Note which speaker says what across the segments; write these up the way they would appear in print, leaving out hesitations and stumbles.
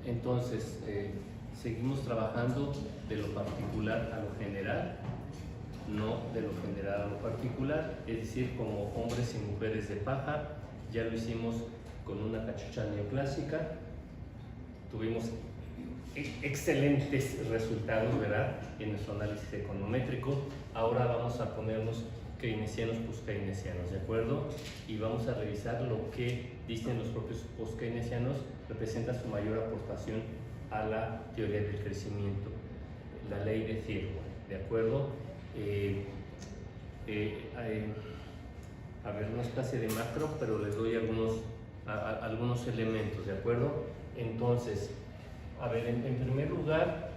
Speaker 1: Entonces, seguimos trabajando de lo particular a lo general, no de lo general a lo particular, es decir, como hombres y mujeres de paja. Ya lo hicimos con una cachucha neoclásica, tuvimos excelentes resultados, ¿verdad?, en nuestro análisis econométrico. Ahora vamos a ponernos keynesianos, post-keynesianos, ¿de acuerdo? Y vamos a revisar lo que dicen los propios post-keynesianos representa su mayor aportación a la teoría del crecimiento, la ley de Thiel, ¿de acuerdo? A ver, no es clase de macro, pero les doy algunos elementos, ¿de acuerdo? Entonces, a ver, en primer lugar,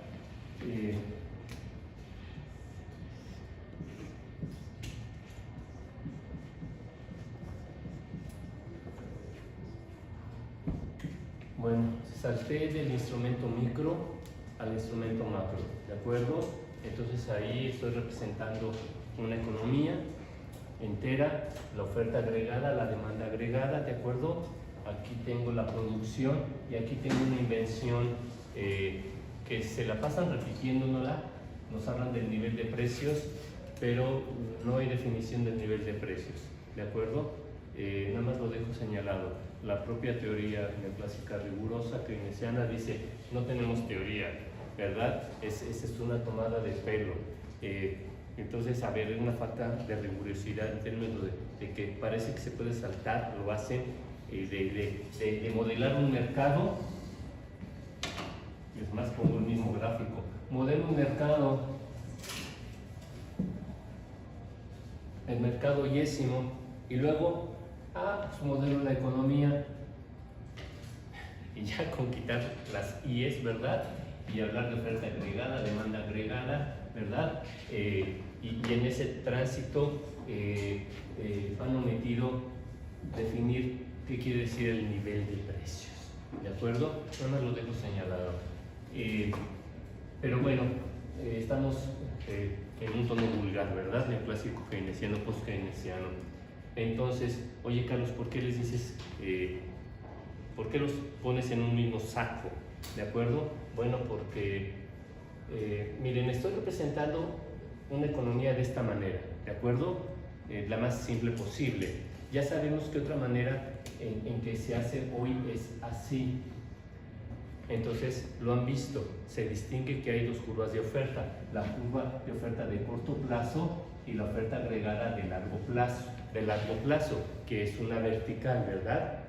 Speaker 1: bueno, salté del instrumento micro al instrumento macro, ¿de acuerdo? Entonces ahí estoy representando una economía entera, la oferta agregada, la demanda agregada, ¿de acuerdo? Aquí tengo la producción y aquí tengo una invención que se la pasan repitiéndola. Nos hablan del nivel de precios, pero no hay definición del nivel de precios, ¿de acuerdo? Nada más lo dejo señalado. La propia teoría neoclásica rigurosa keynesiana dice, no tenemos teoría, ¿verdad? Es una tomada de pelo. Entonces, a ver, es una falta de rigurosidad en términos de que parece que se puede saltar, lo hacen, de modelar un mercado. Es más, pongo el mismo gráfico. Modelo un mercado, el mercado yésimo, y luego, pues modelo la economía, y ya con quitar las IES, ¿verdad? Y hablar de oferta agregada, demanda agregada, ¿verdad? Y en ese tránsito han omitido definir qué quiere decir el nivel de precios, ¿de acuerdo? Nada más lo dejo señalado. Pero bueno, estamos en un tono vulgar, ¿verdad? Neoclásico keynesiano, post-keynesiano. Entonces, oye Carlos, ¿por qué les dices, por qué los pones en un mismo saco? ¿De acuerdo? Bueno, porque, miren, estoy representando una economía de esta manera, ¿de acuerdo? La más simple posible. Ya sabemos que otra manera en que se hace hoy es así. Entonces, lo han visto, se distingue que hay dos curvas de oferta, la curva de oferta de corto plazo y la oferta agregada de largo plazo, que es una vertical, ¿verdad?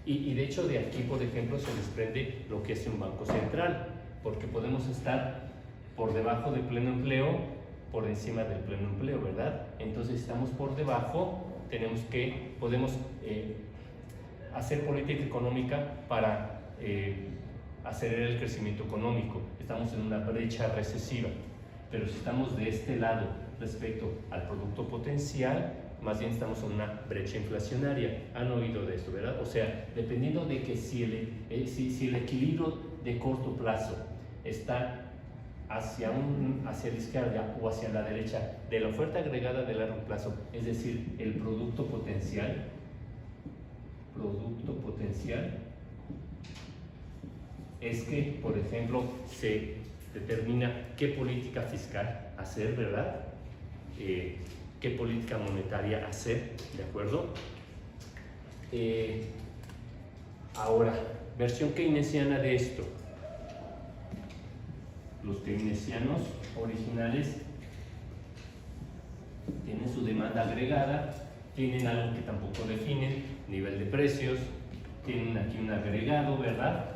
Speaker 1: Y de hecho de aquí, por ejemplo, se desprende lo que hace un banco central, porque podemos estar por debajo del pleno empleo, por encima del pleno empleo, ¿verdad? Entonces, si estamos por debajo, podemos hacer política económica para acelerar el crecimiento económico. Estamos en una brecha recesiva, pero si estamos de este lado respecto al producto potencial, más bien estamos en una brecha inflacionaria. Han oído de esto, ¿verdad? O sea, dependiendo de que si el equilibrio de corto plazo está hacia la izquierda o hacia la derecha de la oferta agregada de largo plazo, es decir, el producto potencial, es que, por ejemplo, se determina qué política fiscal hacer, ¿verdad? Qué política monetaria hacer, ¿de acuerdo? Ahora, versión keynesiana de esto. Los keynesianos originales tienen su demanda agregada, tienen algo que tampoco definen, nivel de precios, tienen aquí un agregado, ¿verdad?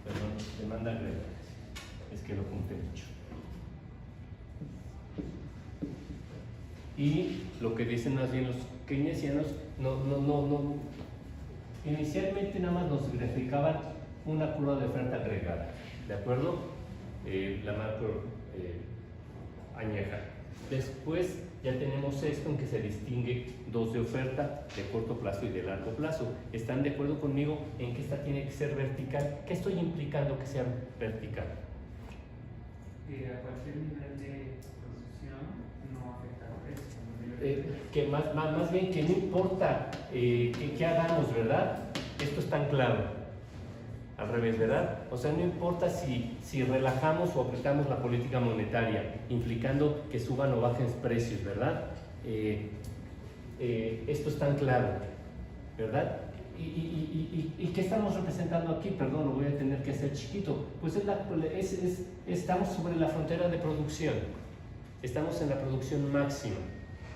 Speaker 1: Perdón, demanda agregada, es que lo junté mucho. Y lo que dicen más bien los keynesianos, inicialmente nada más nos graficaban una curva de oferta agregada, ¿de acuerdo? La macro añeja. Después ya tenemos esto en que se distingue dos de oferta, de corto plazo y de largo plazo. ¿Están de acuerdo conmigo en que esta tiene que ser vertical? ¿Qué estoy implicando que sea vertical?
Speaker 2: A cualquier nivel de producción no afecta al precio.
Speaker 1: Que más bien que no importa que hagamos, ¿verdad? Esto es tan claro. A al revés, ¿verdad? O sea, no importa si relajamos o apretamos la política monetaria, implicando que suban o bajen precios, ¿verdad? Esto es tan claro, ¿verdad? ¿Y qué estamos representando aquí? Perdón, lo voy a tener que hacer chiquito. Pues estamos sobre la frontera de producción. Estamos en la producción máxima,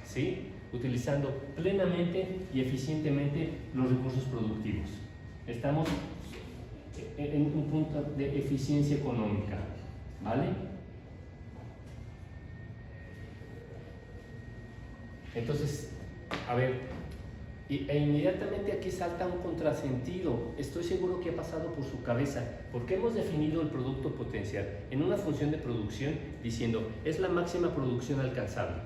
Speaker 1: ¿sí? Utilizando plenamente y eficientemente los recursos productivos. Estamos en un punto de eficiencia económica, ¿vale? Entonces, a ver, inmediatamente aquí salta un contrasentido. Estoy seguro que ha pasado por su cabeza, porque hemos definido el producto potencial en una función de producción diciendo es la máxima producción alcanzable,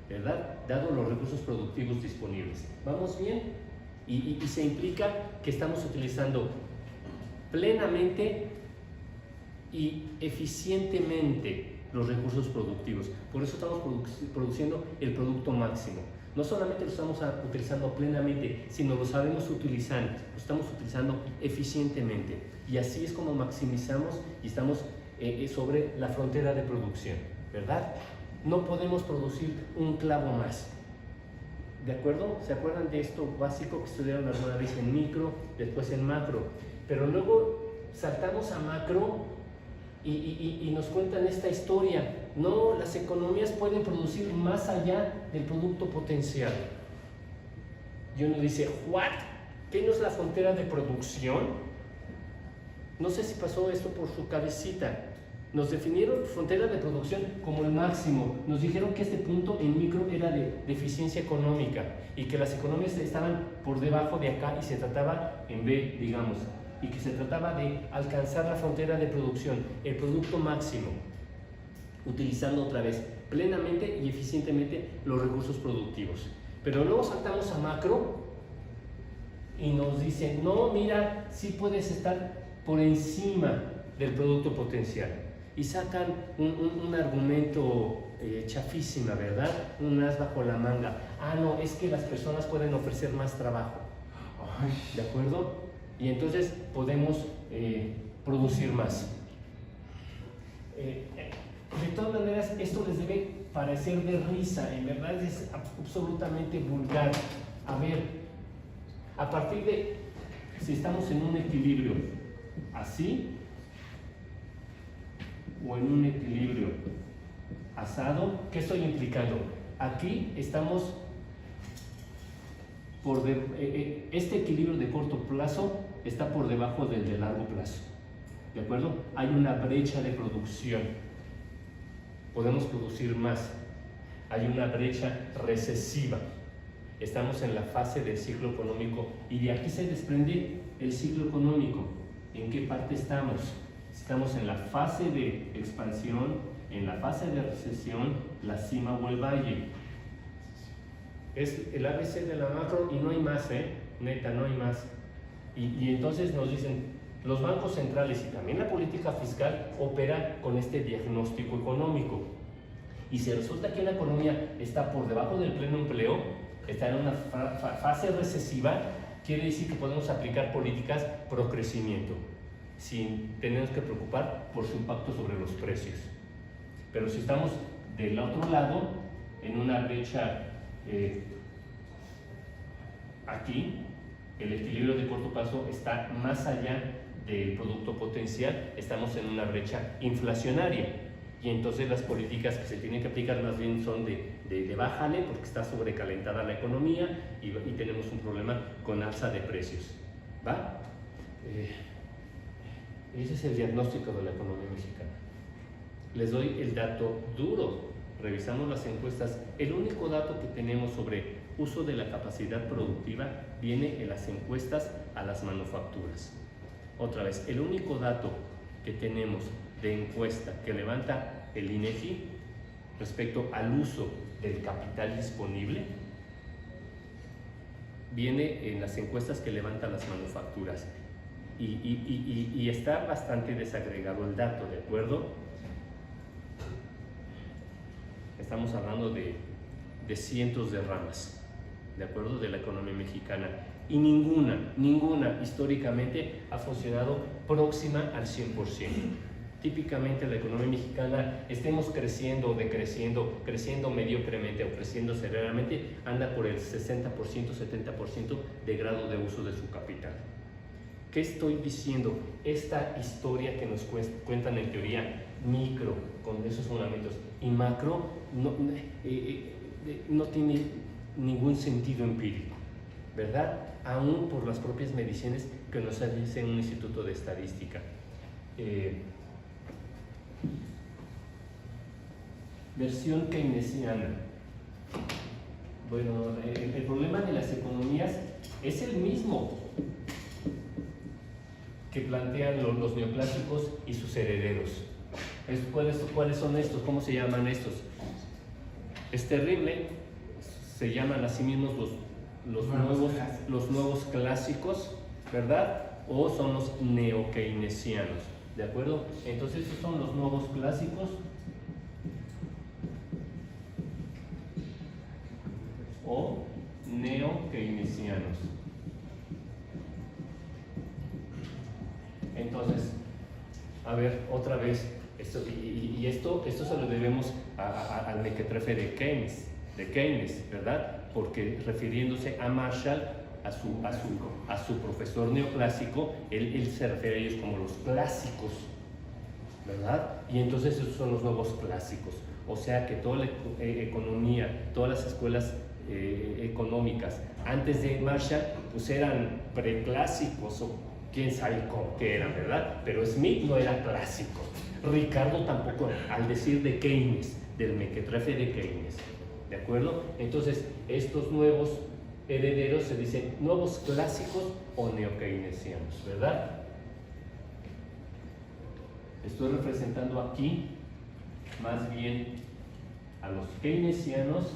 Speaker 1: ¿verdad? Dado los recursos productivos disponibles. ¿Vamos bien? Y se implica que estamos utilizando plenamente y eficientemente los recursos productivos. Por eso estamos produciendo el producto máximo. No solamente lo estamos utilizando plenamente, sino lo sabemos utilizar, lo estamos utilizando eficientemente. Y así es como maximizamos y estamos sobre la frontera de producción, ¿verdad? No podemos producir un clavo más. ¿De acuerdo? ¿Se acuerdan de esto básico que estudiaron alguna vez en micro, después en macro? Pero luego saltamos a macro y nos cuentan esta historia. No, las economías pueden producir más allá del producto potencial. Y uno dice, ¿what? ¿Qué no es la frontera de producción? No sé si pasó esto por su cabecita. Nos definieron frontera de producción como el máximo. Nos dijeron que este punto en micro era de eficiencia económica y que las economías estaban por debajo de acá y se trataba en B, digamos, y que se trataba de alcanzar la frontera de producción, el producto máximo, utilizando otra vez plenamente y eficientemente los recursos productivos. Pero luego saltamos a macro y nos dicen, no, mira, sí puedes estar por encima del producto potencial. Y sacan un argumento chafísima, ¿verdad? Un as bajo la manga. Ah, no, es que las personas pueden ofrecer más trabajo. ¿De acuerdo? Y entonces podemos producir más. De todas maneras, esto les debe parecer de risa, en verdad es absolutamente vulgar. A ver, a partir de, si estamos en un equilibrio así, o en un equilibrio asado, ¿qué estoy implicando? Aquí estamos este equilibrio de corto plazo está por debajo del de largo plazo, ¿de acuerdo? Hay una brecha de producción, podemos producir más, hay una brecha recesiva, estamos en la fase del ciclo económico y de aquí se desprende el ciclo económico. ¿En qué parte estamos? Estamos en la fase de expansión, en la fase de recesión, la cima o el valle. Es el ABC de la macro y no hay más, neta, no hay más. Y entonces nos dicen, los bancos centrales y también la política fiscal operan con este diagnóstico económico. Y si resulta que una economía está por debajo del pleno empleo, está en una fase recesiva, quiere decir que podemos aplicar políticas pro crecimiento, sin tenernos que preocupar por su impacto sobre los precios. Pero si estamos del otro lado, en una brecha aquí, el equilibrio de corto plazo está más allá del producto potencial, estamos en una brecha inflacionaria y entonces las políticas que se tienen que aplicar más bien son de bájale porque está sobrecalentada la economía y tenemos un problema con alza de precios, ¿va? Ese es el diagnóstico de la economía mexicana. Les doy el dato duro. Revisamos las encuestas. El único dato que tenemos sobre uso de la capacidad productiva viene en las encuestas a las manufacturas. Otra vez, el único dato que tenemos de encuesta que levanta el INEGI respecto al uso del capital disponible viene en las encuestas que levantan las manufacturas. Y está bastante desagregado el dato, ¿de acuerdo? Estamos hablando de cientos de ramas, ¿de acuerdo? De la economía mexicana. y ninguna históricamente ha funcionado próxima al 100%. Típicamente la economía mexicana, estemos creciendo o decreciendo, creciendo mediocremente o creciendo severamente, anda por el 60%, 70% de grado de uso de su capital. ¿Qué estoy diciendo? Esta historia que nos cuentan en teoría micro, con esos fundamentos, y macro, no tiene ningún sentido empírico, ¿verdad? Aún por las propias mediciones que nos hace un instituto de estadística. Versión keynesiana. Bueno, el problema de las economías es el mismo que plantean los neoclásicos y sus herederos. ¿Cuáles son estos? ¿Cómo se llaman estos? Es terrible, se llaman a sí mismos los nuevos clásicos, ¿verdad? O son los neokeynesianos, ¿de acuerdo? Entonces estos son los nuevos clásicos o neokeynesianos. Entonces, a ver, otra vez, esto se lo debemos al mequetrefe de Keynes, ¿verdad? Porque refiriéndose a Marshall, a su profesor neoclásico, él se refiere a ellos como los clásicos, ¿verdad? Y entonces esos son los nuevos clásicos. O sea que toda la economía, todas las escuelas económicas antes de Marshall, pues eran preclásicos o quién sabe qué eran, ¿verdad? Pero Smith no era clásico, Ricardo tampoco, al decir de Keynes, del mequetrefe de Keynes, ¿de acuerdo? Entonces, estos nuevos herederos se dicen nuevos clásicos o neokeynesianos, ¿verdad? Estoy representando aquí más bien a los keynesianos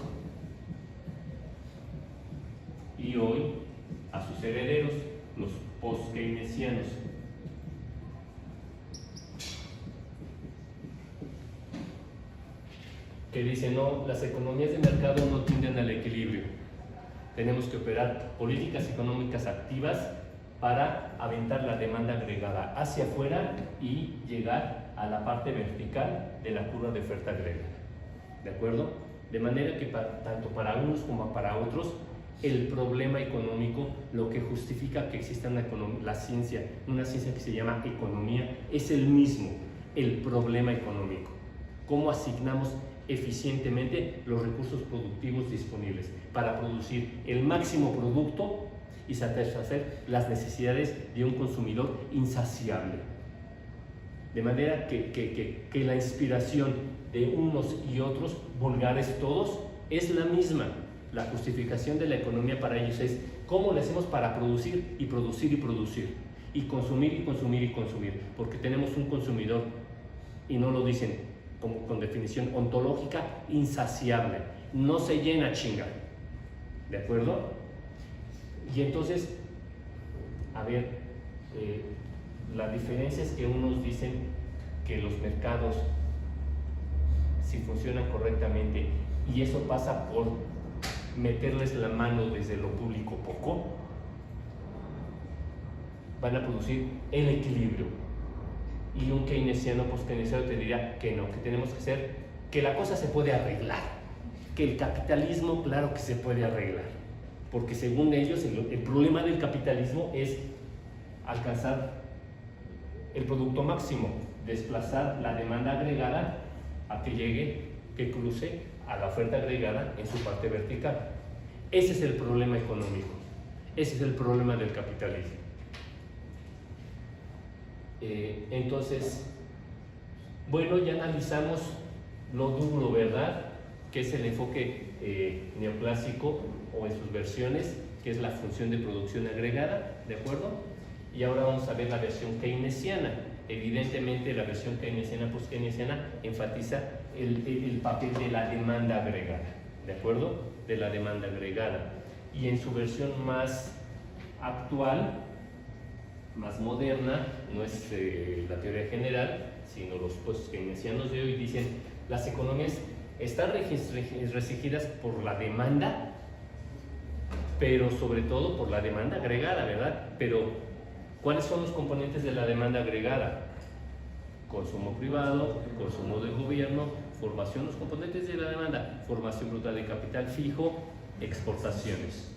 Speaker 1: y hoy a sus herederos, los post-keynesianos. Que dicen, no, las economías de mercado no tienden al equilibrio. Tenemos que operar políticas económicas activas para aventar la demanda agregada hacia afuera y llegar a la parte vertical de la curva de oferta agregada. ¿De acuerdo? De manera que tanto para unos como para otros, el problema económico, lo que justifica que exista una ciencia que se llama economía, es el mismo, el problema económico. ¿Cómo asignamos eficientemente los recursos productivos disponibles para producir el máximo producto y satisfacer las necesidades de un consumidor insaciable? De manera que la inspiración de unos y otros, vulgares todos, es la misma. La justificación de la economía para ellos es cómo le hacemos para producir y producir y producir, y consumir y consumir y consumir, porque tenemos un consumidor, y no lo dicen con definición ontológica, insaciable, no se llena chinga, ¿de acuerdo? Y entonces, a ver, la diferencia es que unos dicen que los mercados, si funcionan correctamente, y eso pasa por meterles la mano desde lo público poco, van a producir el equilibrio. Y un keynesiano, post-keynesiano te dirá que no, que tenemos que hacer, que la cosa se puede arreglar, que el capitalismo, claro que se puede arreglar, porque según ellos el problema del capitalismo es alcanzar el producto máximo, desplazar la demanda agregada a que llegue, que cruce a la oferta agregada en su parte vertical. Ese es el problema económico, ese es el problema del capitalismo. Entonces, bueno, ya analizamos lo duro, ¿verdad? Que es el enfoque neoclásico o en sus versiones, que es la función de producción agregada, ¿de acuerdo? Y ahora vamos a ver la versión keynesiana. Evidentemente la versión keynesiana, post-keynesiana, enfatiza el papel de la demanda agregada, ¿de acuerdo? De la demanda agregada. Y en su versión más actual, más moderna, no es la teoría general, sino los post-keynesianos de hoy dicen las economías están restringidas por la demanda pero sobre todo por la demanda agregada, ¿verdad? Pero, ¿cuáles son los componentes de la demanda agregada? Consumo privado, consumo del gobierno, formación, los componentes de la demanda, formación bruta de capital fijo, exportaciones,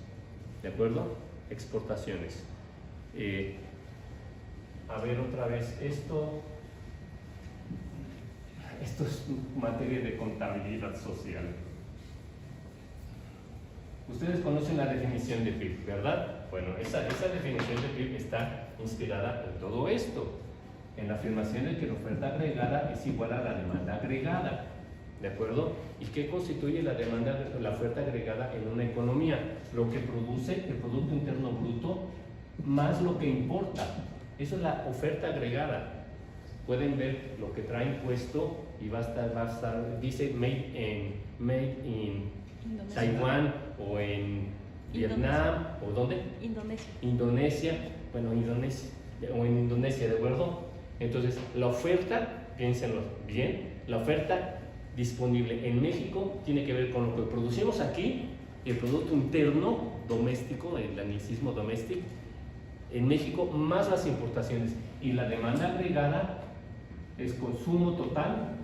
Speaker 1: ¿de acuerdo? Exportaciones. A ver otra vez, esto es materia de contabilidad social. Ustedes conocen la definición de PIB, ¿verdad? Bueno, esa definición de PIB está inspirada en todo esto, en la afirmación de que la oferta agregada es igual a la demanda agregada, ¿de acuerdo? ¿Y qué constituye la oferta agregada en una economía? Lo que produce el Producto Interno Bruto más lo que importa. Eso es la oferta agregada. Pueden ver lo que trae impuesto y va a estar, dice made in Taiwán o en Vietnam, ¿o dónde? Indonesia, bueno, o en Indonesia, ¿de acuerdo? Entonces, la oferta, piénsenlo bien, la oferta disponible en México tiene que ver con lo que producimos aquí, el Producto Interno Doméstico, el anglicismo doméstico, en México, más las importaciones. Y la demanda agregada es consumo total,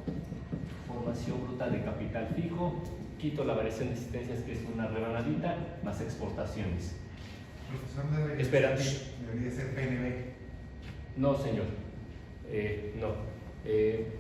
Speaker 1: formación bruta de capital fijo, quito la variación de existencias, que es una rebanadita, más exportaciones.
Speaker 3: Profesor,
Speaker 1: Espera.
Speaker 3: Debería ser PNB.
Speaker 1: No, señor. No.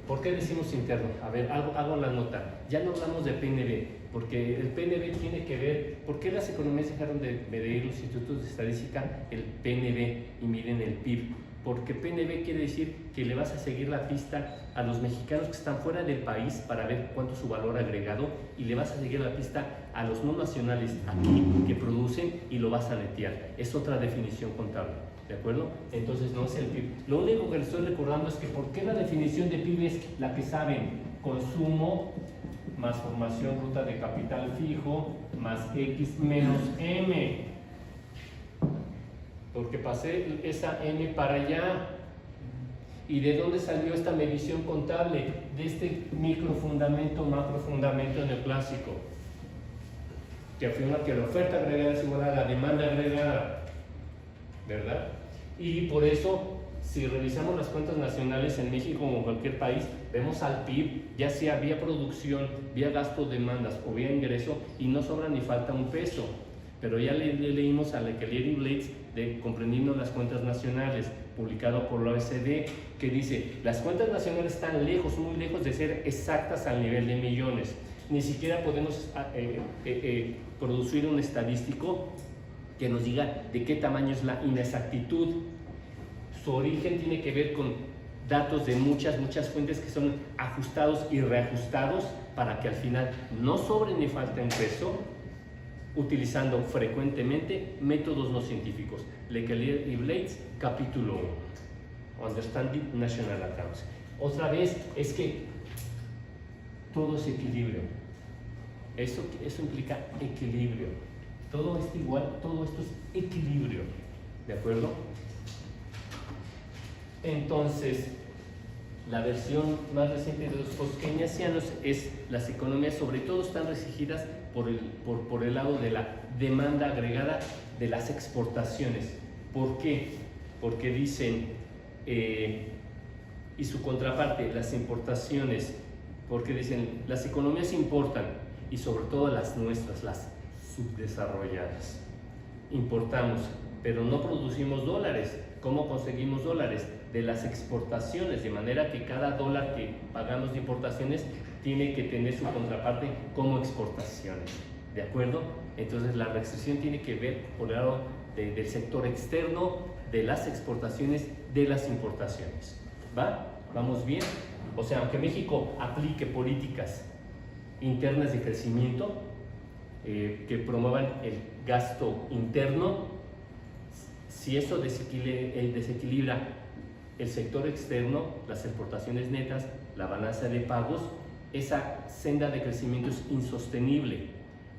Speaker 1: ¿Por qué decimos interno? A ver, hago la nota. Ya no hablamos de PNB, porque el PNB tiene que ver. ¿Por qué las economías dejaron de medir los institutos de estadística el PNB y miden el PIB? Porque PNB quiere decir que le vas a seguir la pista a los mexicanos que están fuera del país para ver cuánto es su valor agregado, y le vas a seguir la pista a los no nacionales aquí que producen y lo vas a netear. Es otra definición contable, ¿de acuerdo? Entonces no es el PIB. Lo único que les estoy recordando es que ¿por qué la definición de PIB es la que saben? Consumo más formación bruta de capital fijo más X menos M. Porque pasé esa M para allá. ¿Y de dónde salió esta medición contable? De este microfundamento, macrofundamento neoclásico, que afirma que la oferta agregada es igual a la demanda agregada, ¿verdad? Y por eso, si revisamos las cuentas nacionales en México o en cualquier país, vemos al PIB, ya sea vía producción, vía gasto, demandas o vía ingreso, y no sobra ni falta un peso. Pero ya leímos a Lekelier y Blades de Comprendiendo las Cuentas Nacionales, publicado por la OECD, que dice: las cuentas nacionales están lejos, muy lejos de ser exactas al nivel de millones. Ni siquiera podemos producir un estadístico que nos diga de qué tamaño es la inexactitud. Su origen tiene que ver con datos de muchas fuentes que son ajustados y reajustados para que al final no sobre ni falte un peso, utilizando frecuentemente métodos no científicos. Lekelier y Blades, capítulo 1, Understanding National Accounts. Otra vez, es que todo es equilibrio. Eso implica equilibrio. Todo esto igual, todo esto es equilibrio, ¿de acuerdo? Entonces, la versión más reciente de los post-keynesianos es: las economías sobre todo están restringidas por el lado de la demanda agregada de las exportaciones. ¿Por qué? Porque dicen, y su contraparte, las importaciones, porque dicen, las economías importan, y sobre todo las nuestras, las subdesarrolladas. Importamos, pero no producimos dólares. ¿Cómo conseguimos dólares? De las exportaciones, de manera que cada dólar que pagamos de importaciones tiene que tener su contraparte como exportaciones, ¿de acuerdo? Entonces la restricción tiene que ver por el lado del sector externo, de las exportaciones, de las importaciones. ¿Va? ¿Vamos bien? O sea, aunque México aplique políticas internas de crecimiento que promuevan el gasto interno, si eso desequilibra el sector externo, las exportaciones netas, la balanza de pagos, esa senda de crecimiento es insostenible,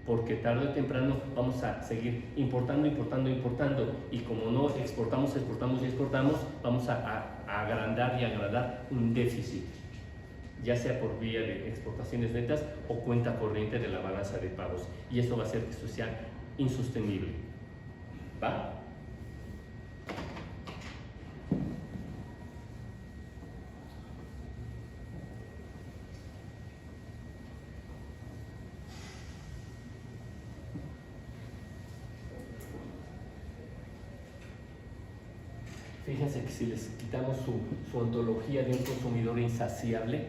Speaker 1: porque tarde o temprano vamos a seguir importando, y como no exportamos, vamos a agrandar y agrandar un déficit, ya sea por vía de exportaciones netas o cuenta corriente de la balanza de pagos, y esto va a hacer que esto sea insostenible. ¿Va? Fíjense que si les quitamos su ontología de un consumidor insaciable,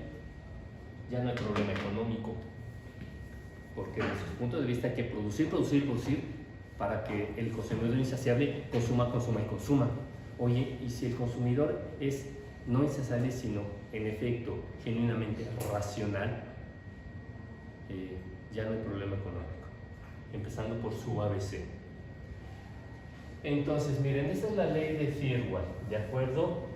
Speaker 1: ya no hay problema económico, porque desde su punto de vista hay que producir para que el consumidor insaciable consuma y consuma. Oye, y si el consumidor es no insaciable, sino en efecto genuinamente racional, ya no hay problema económico, empezando por su ABC. Entonces, miren, esta es la ley de Thirlwall, ¿de acuerdo?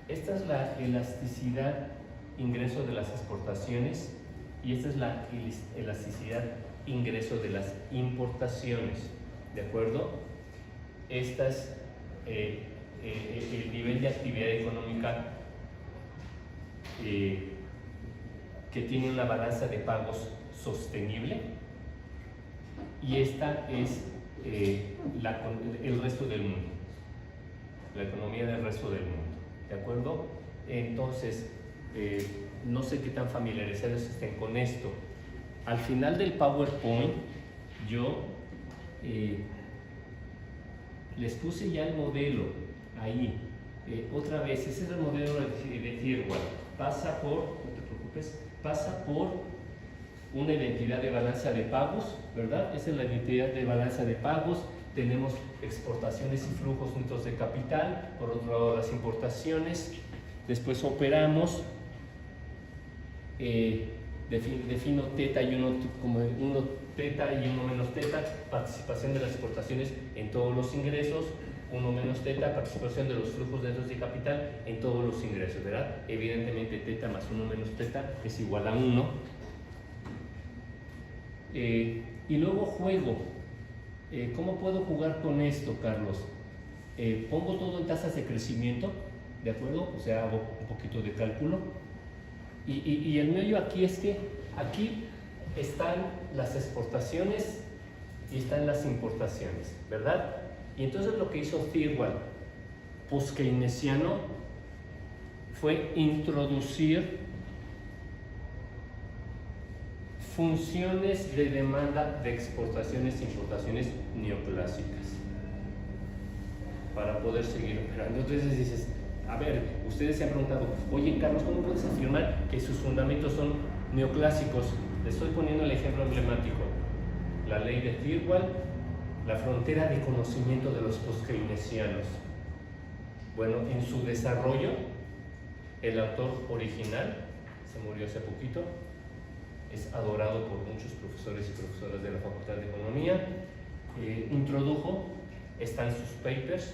Speaker 1: Esta es la elasticidad ingreso de las exportaciones y esta es la elasticidad ingreso de las importaciones, ¿de acuerdo? Esta es el nivel de actividad económica que tiene una balanza de pagos sostenible. Y esta es el resto del mundo, la economía del resto del mundo, ¿de acuerdo? Entonces, no sé qué tan familiarizados estén con esto. Al final del PowerPoint, yo les puse ya el modelo ahí. Otra vez, ese es el modelo de Thirlwall. Pasa por, no te preocupes, pasa por una identidad de balanza de pagos, ¿verdad? Esa es la identidad de balanza de pagos. Tenemos exportaciones y flujos netos de capital, por otro lado las importaciones. Después operamos, defino teta y uno como uno teta y uno menos teta, participación de las exportaciones en todos los ingresos, uno menos teta, participación de los flujos netos de capital en todos los ingresos, ¿verdad? Evidentemente teta más uno menos teta es igual a 1. Y luego juego. ¿Cómo puedo jugar con esto, Carlos? Pongo todo en tasas de crecimiento, ¿de acuerdo? O sea, hago un poquito de cálculo. Y el meollo aquí es que aquí están las exportaciones y están las importaciones, ¿verdad? Y entonces lo que hizo Thirlwall, post-keynesiano, fue introducir funciones de demanda de exportaciones e importaciones neoclásicas para poder seguir operando. Entonces dices, a ver, ustedes se han preguntado, oye Carlos, ¿cómo puedes afirmar que sus fundamentos son neoclásicos? Les estoy poniendo el ejemplo emblemático, la ley de Thirlwall, la frontera de conocimiento de los post-keynesianos. Bueno, en su desarrollo, el autor original, se murió hace poquito, es adorado por muchos profesores y profesoras de la Facultad de Economía, introdujo, está en sus papers,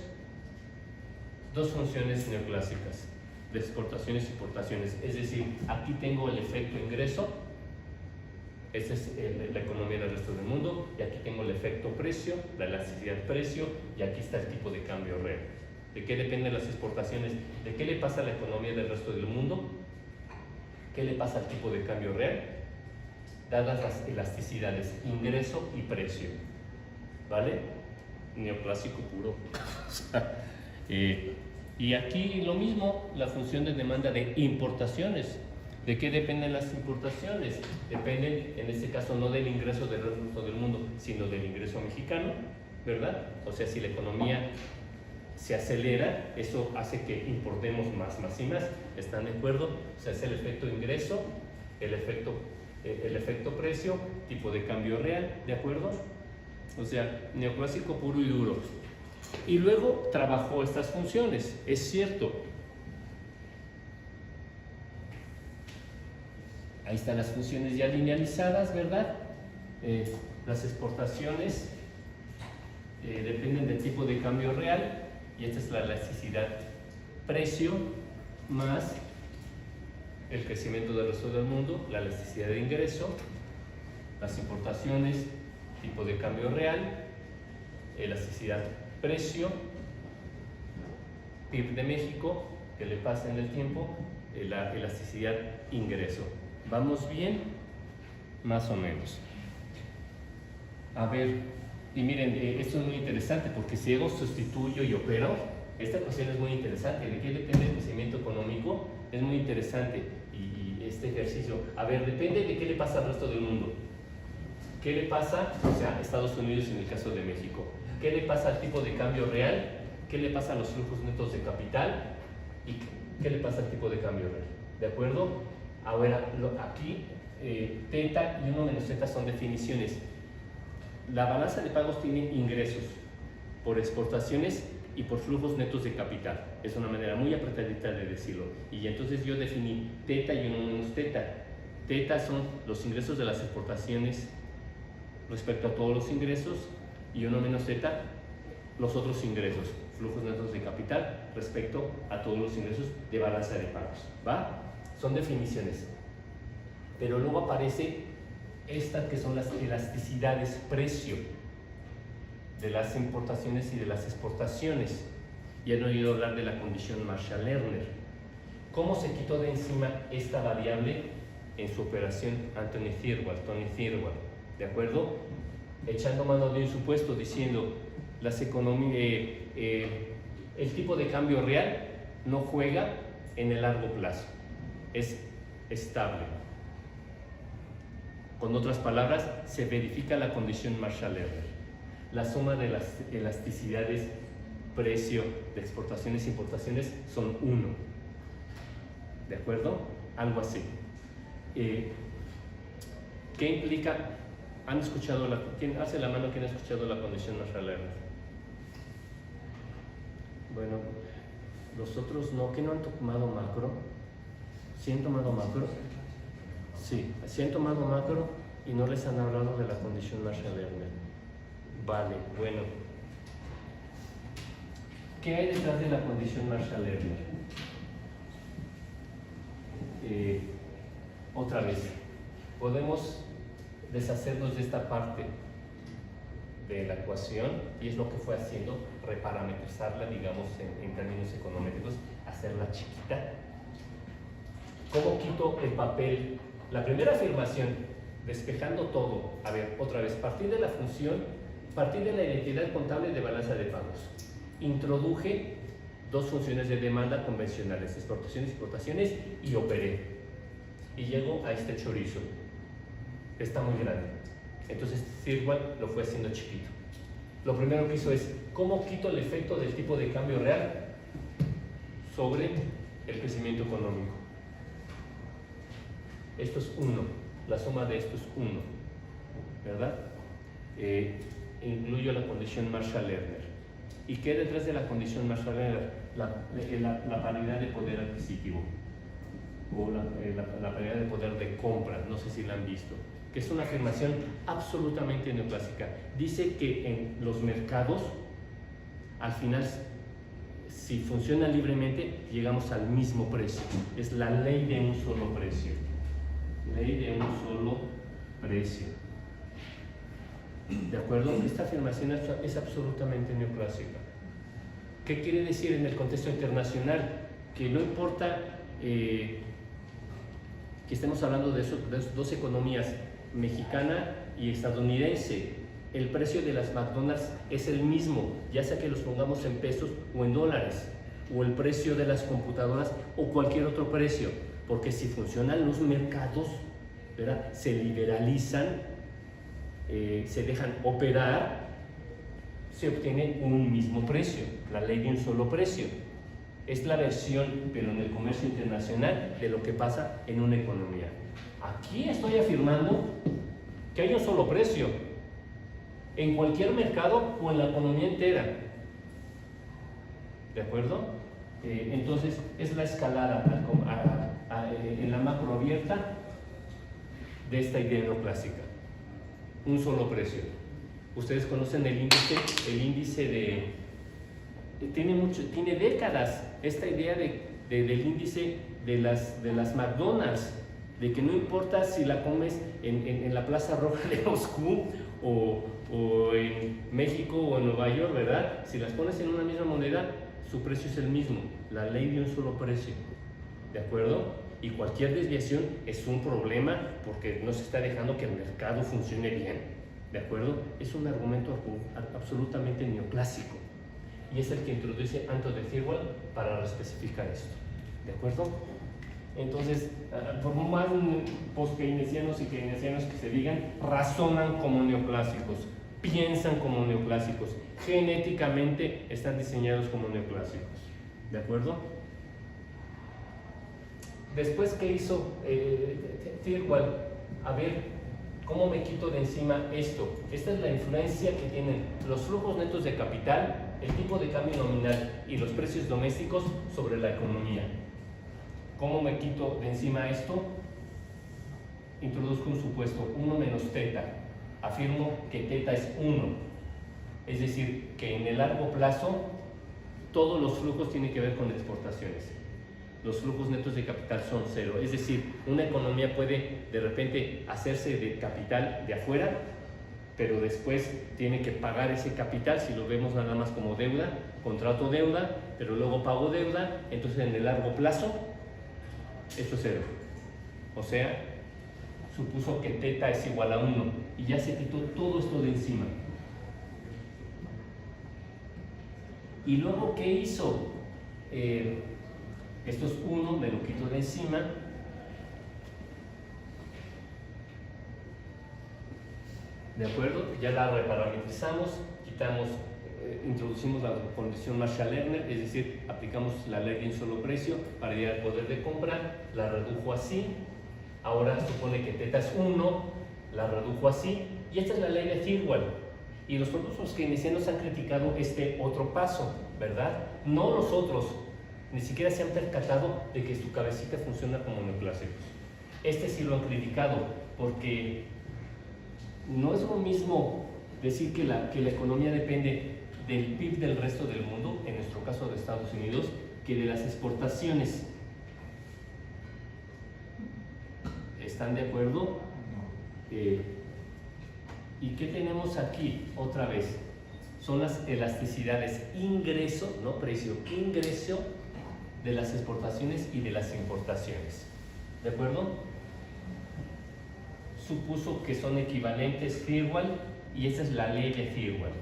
Speaker 1: dos funciones neoclásicas de exportaciones y importaciones. Es decir, aquí tengo el efecto ingreso, esa es la economía del resto del mundo, y aquí tengo el efecto precio, la elasticidad precio, y aquí está el tipo de cambio real. ¿De qué dependen las exportaciones? ¿De qué le pasa a la economía del resto del mundo? ¿Qué le pasa al tipo de cambio real? Dadas las elasticidades, ingreso y precio, ¿vale? Neoclásico puro. Y aquí lo mismo, la función de demanda de importaciones. ¿De qué dependen las importaciones? Dependen, en este caso, no del ingreso del resto del mundo, sino del ingreso mexicano, ¿verdad? O sea, si la economía se acelera, eso hace que importemos más y más. ¿Están de acuerdo? O sea, es el efecto ingreso, el efecto precio, tipo de cambio real, ¿de acuerdo? O sea, neoclásico puro y duro. Y luego trabajó estas funciones, es cierto. Ahí están las funciones ya linealizadas, ¿verdad? Las exportaciones dependen del tipo de cambio real, y esta es la elasticidad precio más el crecimiento del resto del mundo, la elasticidad de ingreso, las importaciones, tipo de cambio real, elasticidad precio, PIB de México, que le pasa en el tiempo, la elasticidad ingreso. ¿Vamos bien? Más o menos. A ver, y miren, esto es muy interesante porque si hago sustituyo y opero, esta cuestión es muy interesante. ¿De qué depende el crecimiento económico? Es muy interesante. Y este ejercicio, a ver, depende de qué le pasa al resto del mundo. ¿Qué le pasa, o sea, a Estados Unidos en el caso de México? ¿Qué le pasa al tipo de cambio real? ¿Qué le pasa a los flujos netos de capital? ¿Y qué le pasa al tipo de cambio real? ¿De acuerdo? Ahora, aquí, teta y 1 menos teta son definiciones. La balanza de pagos tiene ingresos por exportaciones y por flujos netos de capital. Es una manera muy apretadita de decirlo. Y entonces yo definí teta y 1 menos teta. Teta son los ingresos de las exportaciones respecto a todos los ingresos y 1 menos teta los otros ingresos, flujos netos de capital respecto a todos los ingresos de balanza de pagos. ¿Va? Son definiciones. Pero luego aparece estas que son las elasticidades precio de las importaciones y de las exportaciones. Ya han oído hablar de la condición Marshall-Lerner. ¿Cómo se quitó de encima esta variable en su operación Tony Thirlwall? ¿De acuerdo? Echando mano de un supuesto diciendo las economías, el tipo de cambio real no juega en el largo plazo, es estable. Con otras palabras, se verifica la condición Marshall-Lerner. La suma de las elasticidades precio de exportaciones e importaciones son 1. ¿De acuerdo? Algo así. ¿Qué implica? ¿Han escuchado quién hace la mano quién ha escuchado la condición Marshall-Lerner? Bueno, los otros no, ¿que no han tomado macro? ¿Sí han tomado macro? Sí, sí han tomado macro y no les han hablado de la condición Marshall-Lerner. Vale, bueno. ¿Qué hay detrás de la condición Marshall-Lerner? Otra vez, podemos deshacernos de esta parte de la ecuación y es lo que fue haciendo, reparametrizarla, digamos, en términos econométricos, hacerla chiquita. ¿Cómo quito el papel? La primera afirmación, despejando todo, a ver, otra vez, partir de la función, partir de la identidad contable de balanza de pagos. Introduje dos funciones de demanda convencionales, exportaciones, importaciones, y operé. Y llego a este chorizo. Está muy grande. Entonces, Thirlwall lo fue haciendo chiquito. Lo primero que hizo es, ¿cómo quito el efecto del tipo de cambio real sobre el crecimiento económico? Esto es 1, la suma de esto es 1, ¿verdad? Incluyo la condición Marshall-Lerner. ¿Y qué detrás de la condición Marshall-Lerner? La paridad de poder adquisitivo o la paridad de poder de compra, no sé si la han visto, que es una afirmación absolutamente neoclásica. Dice que en los mercados, al final, si funciona libremente, llegamos al mismo precio. Es la ley de un solo precio. Ley de un solo precio. ¿De acuerdo? Esta afirmación es absolutamente neoclásica. ¿Qué quiere decir en el contexto internacional? Que no importa que estemos hablando de dos economías, mexicana y estadounidense, el precio de las McDonald's es el mismo, ya sea que los pongamos en pesos o en dólares, o el precio de las computadoras o cualquier otro precio, porque si funcionan los mercados, ¿verdad?, se liberalizan, se dejan operar, se obtiene un mismo precio, la ley de un solo precio. Es la versión, pero en el comercio internacional, de lo que pasa en una economía. Aquí estoy afirmando que hay un solo precio en cualquier mercado o en la economía entera. ¿De acuerdo? Entonces, es la escalada en la macro abierta de esta idea neoclásica. Un solo precio. Ustedes conocen el índice de... Tiene décadas esta idea del índice de las McDonald's, de que no importa si la comes en la Plaza Roja de Moscú o en México o en Nueva York, ¿verdad? Si las pones en una misma moneda, su precio es el mismo, la ley de un solo precio, ¿de acuerdo? Y cualquier desviación es un problema porque no se está dejando que el mercado funcione bien, ¿de acuerdo? Es un argumento absolutamente neoclásico y es el que introduce Anton de Thirlwall para reespecificar esto, ¿de acuerdo? Entonces, por más post-keynesianos y keynesianos que se digan, razonan como neoclásicos, piensan como neoclásicos, genéticamente están diseñados como neoclásicos, ¿de acuerdo? Después, ¿qué hizo Thirlwall? A ver, ¿cómo me quito de encima esto? Esta es la influencia que tienen los flujos netos de capital, el tipo de cambio nominal y los precios domésticos sobre la economía. ¿Cómo me quito de encima esto? Introduzco un supuesto, 1 menos teta. Afirmo que teta es 1. Es decir, que en el largo plazo todos los flujos tienen que ver con exportaciones. Los flujos netos de capital son 0. Es decir, una economía puede de repente hacerse de capital de afuera, pero después tiene que pagar ese capital, si lo vemos nada más como deuda, contrato deuda, pero luego pago deuda, entonces en el largo plazo esto es 0. O sea, supuso que teta es igual a 1 y ya se quitó todo esto de encima. Y luego, ¿qué hizo? Esto es 1, me lo quito de encima. ¿De acuerdo? Ya la reparametrizamos, quitamos, introducimos la condición Marshall-Lerner, es decir, aplicamos la ley de un solo precio para llegar al poder de compra, la redujo así, ahora supone que teta es 1, la redujo así, y esta es la ley de Thirlwall. Y los propios keynesianos han criticado este otro paso, ¿verdad? No los otros, ni siquiera se han percatado de que su cabecita funciona como neoclásicos. Este sí lo han criticado, porque no es lo mismo decir que la economía depende del PIB del resto del mundo, en nuestro caso de Estados Unidos, que de las exportaciones. ¿Están de acuerdo? ¿Y qué tenemos aquí otra vez? Son las elasticidades ingreso, no precio, ingreso de las exportaciones y de las importaciones. ¿De acuerdo? Supuso que son equivalentes Thirlwall y esta es la ley de Thirlwall,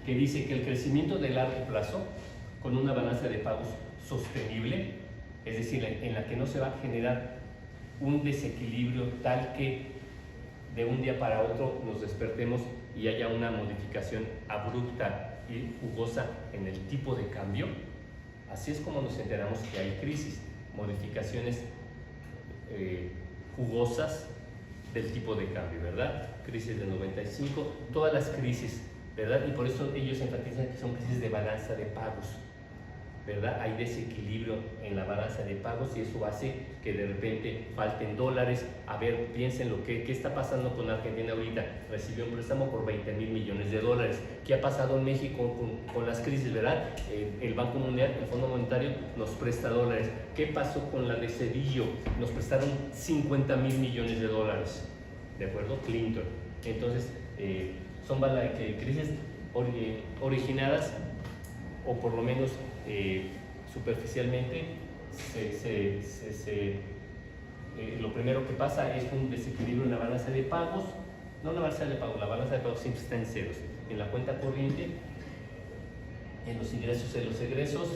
Speaker 1: que dice que el crecimiento de largo plazo con una balanza de pagos sostenible, es decir, en la que no se va a generar un desequilibrio tal que de un día para otro nos despertemos y haya una modificación abrupta y jugosa en el tipo de cambio. Así es como nos enteramos que hay crisis, modificaciones jugosas del tipo de cambio, ¿verdad? Crisis del 95, todas las crisis, ¿verdad? Y por eso ellos enfatizan que son crisis de balanza de pagos, ¿verdad? Hay desequilibrio en la balanza de pagos y eso hace que de repente falten dólares. A ver, piensen qué está pasando con Argentina ahorita. Recibió un préstamo por 20,000 millones de dólares. ¿Qué ha pasado en México con las crisis, verdad? El Banco Mundial, el Fondo Monetario nos presta dólares. ¿Qué pasó con la de Cedillo? Nos prestaron 50,000 millones de dólares. ¿De acuerdo? Clinton. Entonces, son crisis originadas, o por lo menos superficialmente, lo primero que pasa es un desequilibrio en la balanza de pagos. No la balanza de pagos, la balanza de pagos siempre está en ceros. En la cuenta corriente, en los ingresos, en los egresos.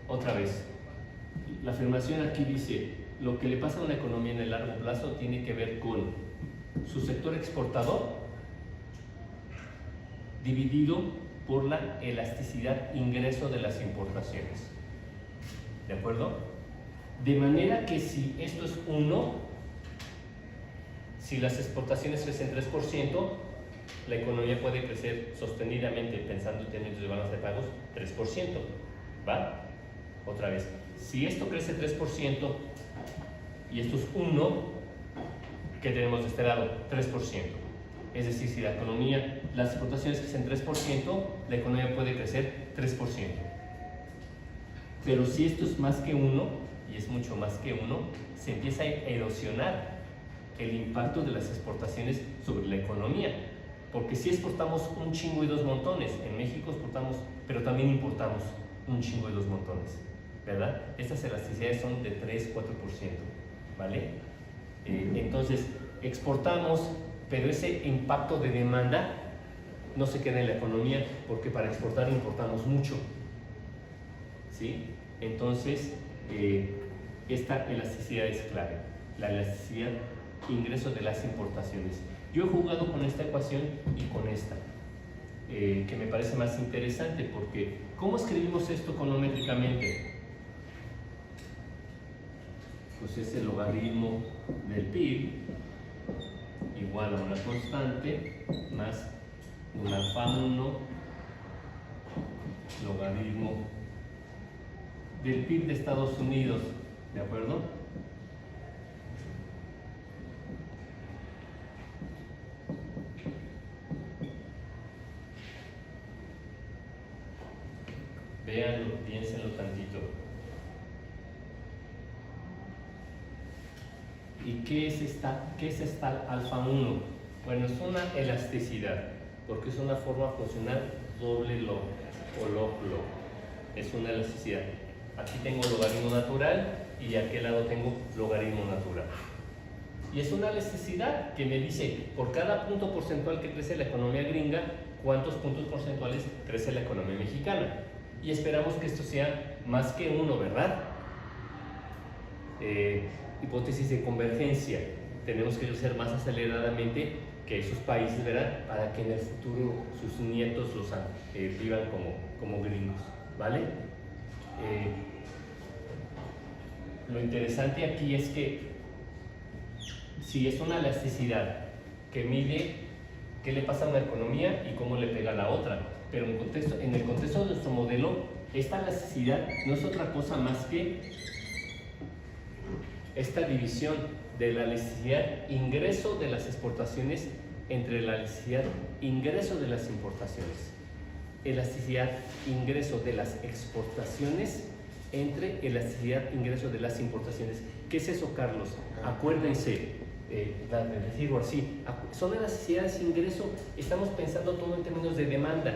Speaker 1: Otra vez, la afirmación aquí dice: lo que le pasa a una economía en el largo plazo tiene que ver con su sector exportador dividido por la elasticidad ingreso de las importaciones. ¿De acuerdo? De manera que si esto es 1, si las exportaciones crecen 3%, la economía puede crecer sostenidamente, pensando en términos de balanza de pagos, 3%. ¿Va? Otra vez, si esto crece 3% y esto es 1, ¿qué tenemos de este lado? 3%. Es decir, si la economía, las exportaciones crecen 3%, la economía puede crecer 3%. Pero si esto es más que 1, y es mucho más que 1, se empieza a erosionar el impacto de las exportaciones sobre la economía. Porque si exportamos un chingo y dos montones, en México exportamos, pero también importamos un chingo y dos montones, ¿verdad? Estas elasticidades son de 3-4%, ¿vale? Entonces, exportamos, pero ese impacto de demanda no se queda en la economía, porque para exportar importamos mucho, ¿sí? Entonces, esta elasticidad es clave, la elasticidad ingreso de las importaciones. Yo he jugado con esta ecuación y con esta, que me parece más interesante, porque ¿cómo escribimos esto econométricamente? Pues es el logaritmo del PIB igual a una constante más un alfa 1 logaritmo del PIB de Estados Unidos, ¿de acuerdo? Véanlo, piénsenlo tantito. ¿Y qué es esta alfa 1? Bueno, es una elasticidad, porque es una forma funcional doble log o log-log. Es una elasticidad. Aquí tengo logaritmo natural y a aquel lado tengo logaritmo natural. Y es una elasticidad que me dice, por cada punto porcentual que crece la economía gringa, cuántos puntos porcentuales crece la economía mexicana. Y esperamos que esto sea más que 1, ¿verdad? Hipótesis de convergencia. Tenemos que crecer más aceleradamente que esos países, ¿verdad? Para que en el futuro sus nietos vivan como gringos, ¿vale? Lo interesante aquí es que si es una elasticidad que mide qué le pasa a una economía y cómo le pega a la otra, pero en el contexto de nuestro modelo, esta elasticidad no es otra cosa más que esta división de la elasticidad ingreso de las exportaciones entre la elasticidad ingreso de las importaciones. Elasticidad ingreso de las exportaciones entre elasticidad ingreso de las importaciones. ¿Qué es eso, Carlos? Acuérdense, decirlo así, son elasticidades ingreso, estamos pensando todo en términos de demanda,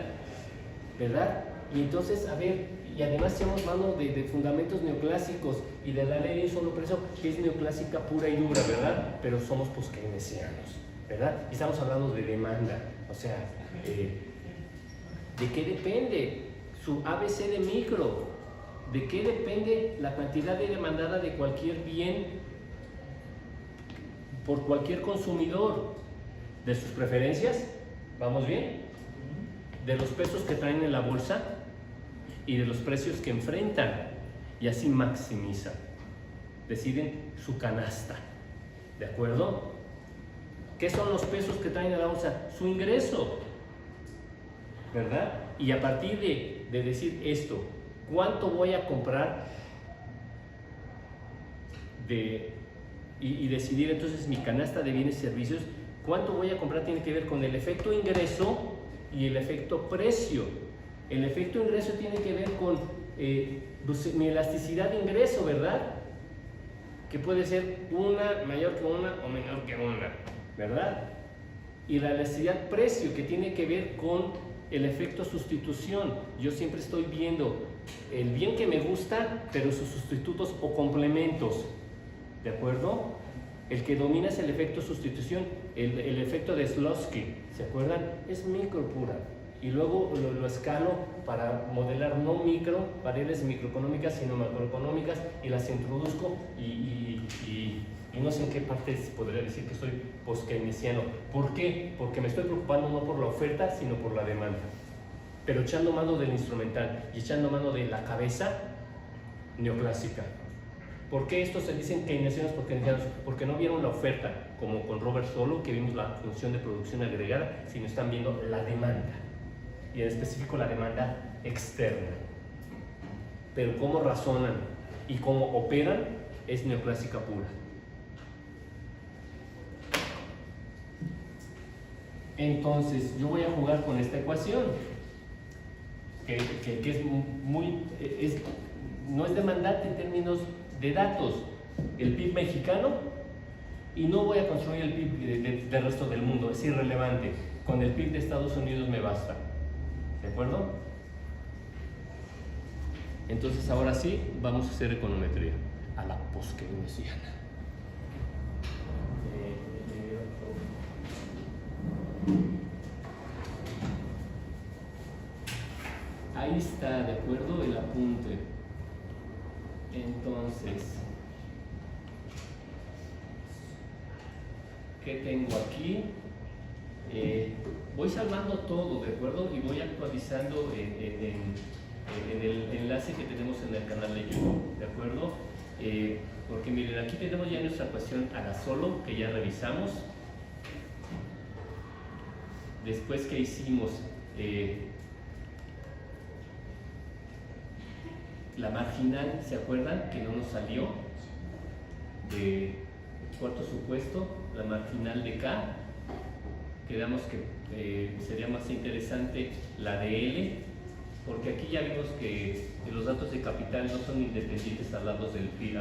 Speaker 1: ¿verdad? Y entonces, a ver, y además echamos mano de fundamentos neoclásicos y de la ley de un solo precio, que es neoclásica pura y dura, ¿verdad? Pero somos post-keynesianos, ¿verdad? Y estamos hablando de demanda, o sea, ¿de qué depende su ABC de micro? ¿De qué depende la cantidad de demandada de cualquier bien por cualquier consumidor? ¿De sus preferencias? ¿Vamos bien? ¿De los pesos que traen en la bolsa? Y de los precios que enfrentan, y así maximizan, deciden su canasta, ¿de acuerdo? ¿Qué son los pesos que traen a la bolsa? Su ingreso, ¿verdad? Y a partir de decir esto, ¿cuánto voy a comprar? Y decidir entonces mi canasta de bienes y servicios, ¿cuánto voy a comprar? Tiene que ver con el efecto ingreso y el efecto precio. El efecto ingreso tiene que ver con mi elasticidad de ingreso, ¿verdad? Que puede ser una mayor que una o menor que una, ¿verdad? Y la elasticidad precio, que tiene que ver con el efecto sustitución. Yo siempre estoy viendo el bien que me gusta, pero sus sustitutos o complementos, ¿de acuerdo? El que domina es el efecto sustitución, el efecto de Slutsky, ¿se acuerdan? Es micro pura. Y luego lo escalo para modelar no variables microeconómicas, sino macroeconómicas, y las introduzco y no sé en qué parte podría decir que soy post-keynesiano. ¿Por qué? Porque me estoy preocupando no por la oferta, sino por la demanda. Pero echando mano del instrumental y echando mano de la cabeza neoclásica. ¿Por qué estos se dicen keynesianos por keynesianos? Porque no vieron la oferta, como con Robert Solow, que vimos la función de producción agregada, sino están viendo la demanda. Y en específico la demanda externa. Pero cómo razonan y cómo operan es neoclásica pura. Entonces yo voy a jugar con esta ecuación, que es no es demandante en términos de datos, el PIB mexicano, y no voy a construir el PIB del resto del mundo, es irrelevante. Con el PIB de Estados Unidos me basta. ¿De acuerdo? Entonces ahora sí vamos a hacer econometría a la post-keynesiana. acuerdo? El apunte. Entonces, ¿qué tengo aquí? Voy salvando todo, ¿de acuerdo? Y voy actualizando en el enlace que tenemos en el canal de YouTube, ¿de acuerdo? Porque miren, aquí tenemos ya nuestra ecuación a la solo, que ya revisamos. Después que hicimos la marginal, ¿se acuerdan? Que no nos salió de cuarto supuesto, la marginal de K. Quedamos que sería más interesante la de L, porque aquí ya vimos que los datos de capital no son independientes a los datos del PIB,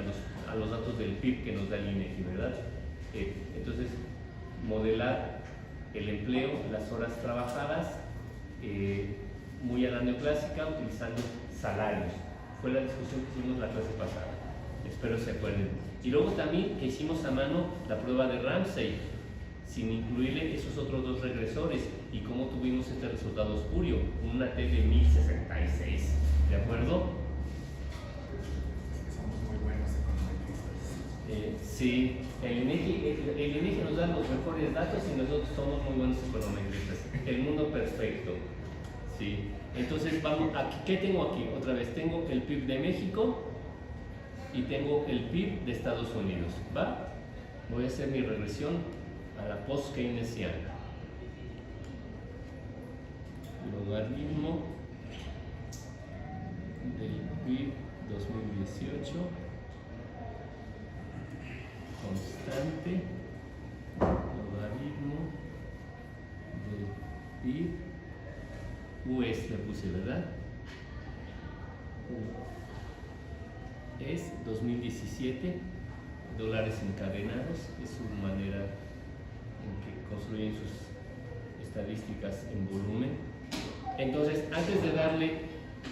Speaker 1: a los datos del PIB que nos da el INEGI, ¿verdad? Entonces, modelar el empleo, las horas trabajadas, muy a la neoclásica, utilizando salarios. Fue la discusión que hicimos la clase pasada, espero se acuerden. Y luego también que hicimos a mano la prueba de Ramsey, sin incluirle esos otros dos regresores, y cómo tuvimos este resultado espurio, una T de 1066, ¿de acuerdo?
Speaker 3: Somos muy buenos econometristas.
Speaker 1: Sí, el INEGI nos da los mejores datos y nosotros somos muy buenos econometristas, el mundo perfecto, ¿sí? Entonces, vamos, aquí, ¿qué tengo aquí? Otra vez, tengo el PIB de México y tengo el PIB de Estados Unidos, ¿va? Voy a hacer mi regresión a la post-keynesiana. Logaritmo del PIB 2018, constante, logaritmo del PIB, US le puse, ¿verdad? Es 2017, dólares encadenados, es su manera en que construyen sus estadísticas en volumen. Entonces, antes de darle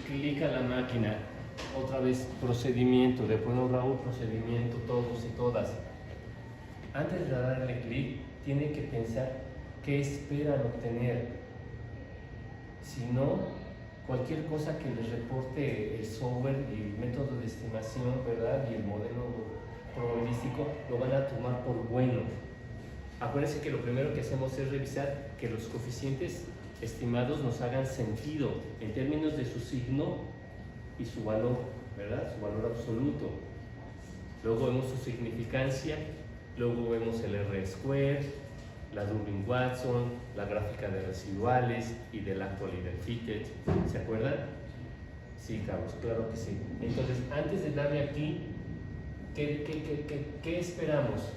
Speaker 1: clic a la máquina, otra vez procedimiento, de acuerdo Raúl, procedimiento, todos y todas. Antes de darle clic, tiene que pensar qué esperan obtener. Si no, cualquier cosa que les reporte el software y el método de estimación, ¿verdad? Y el modelo probabilístico, lo van a tomar por bueno. Acuérdense que lo primero que hacemos es revisar que los coeficientes estimados nos hagan sentido en términos de su signo y su valor, ¿verdad? Su valor absoluto. Luego vemos su significancia, luego vemos el R-square, la Durbin-Watson, la gráfica de residuales y del actual y del fitted. ¿Se acuerdan? Sí, Carlos, claro que sí. Entonces, antes de darle aquí, ¿qué esperamos?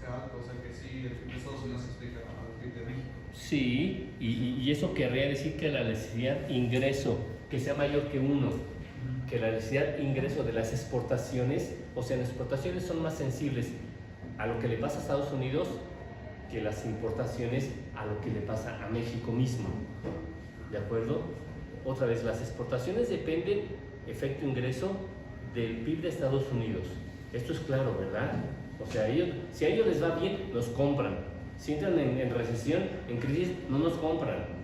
Speaker 3: O sea que sí, el PIB de Estados Unidos se explica al PIB de México.
Speaker 1: Sí, y eso querría decir que la necesidad ingreso, que sea mayor que 1, que la necesidad ingreso de las exportaciones, o sea, las exportaciones son más sensibles a lo que le pasa a Estados Unidos que las importaciones a lo que le pasa a México mismo. ¿De acuerdo? Otra vez, las exportaciones dependen, efecto ingreso, del PIB de Estados Unidos. Esto es claro, ¿verdad? O sea, si a ellos les va bien, nos compran. Si entran en recesión, en crisis, no nos compran.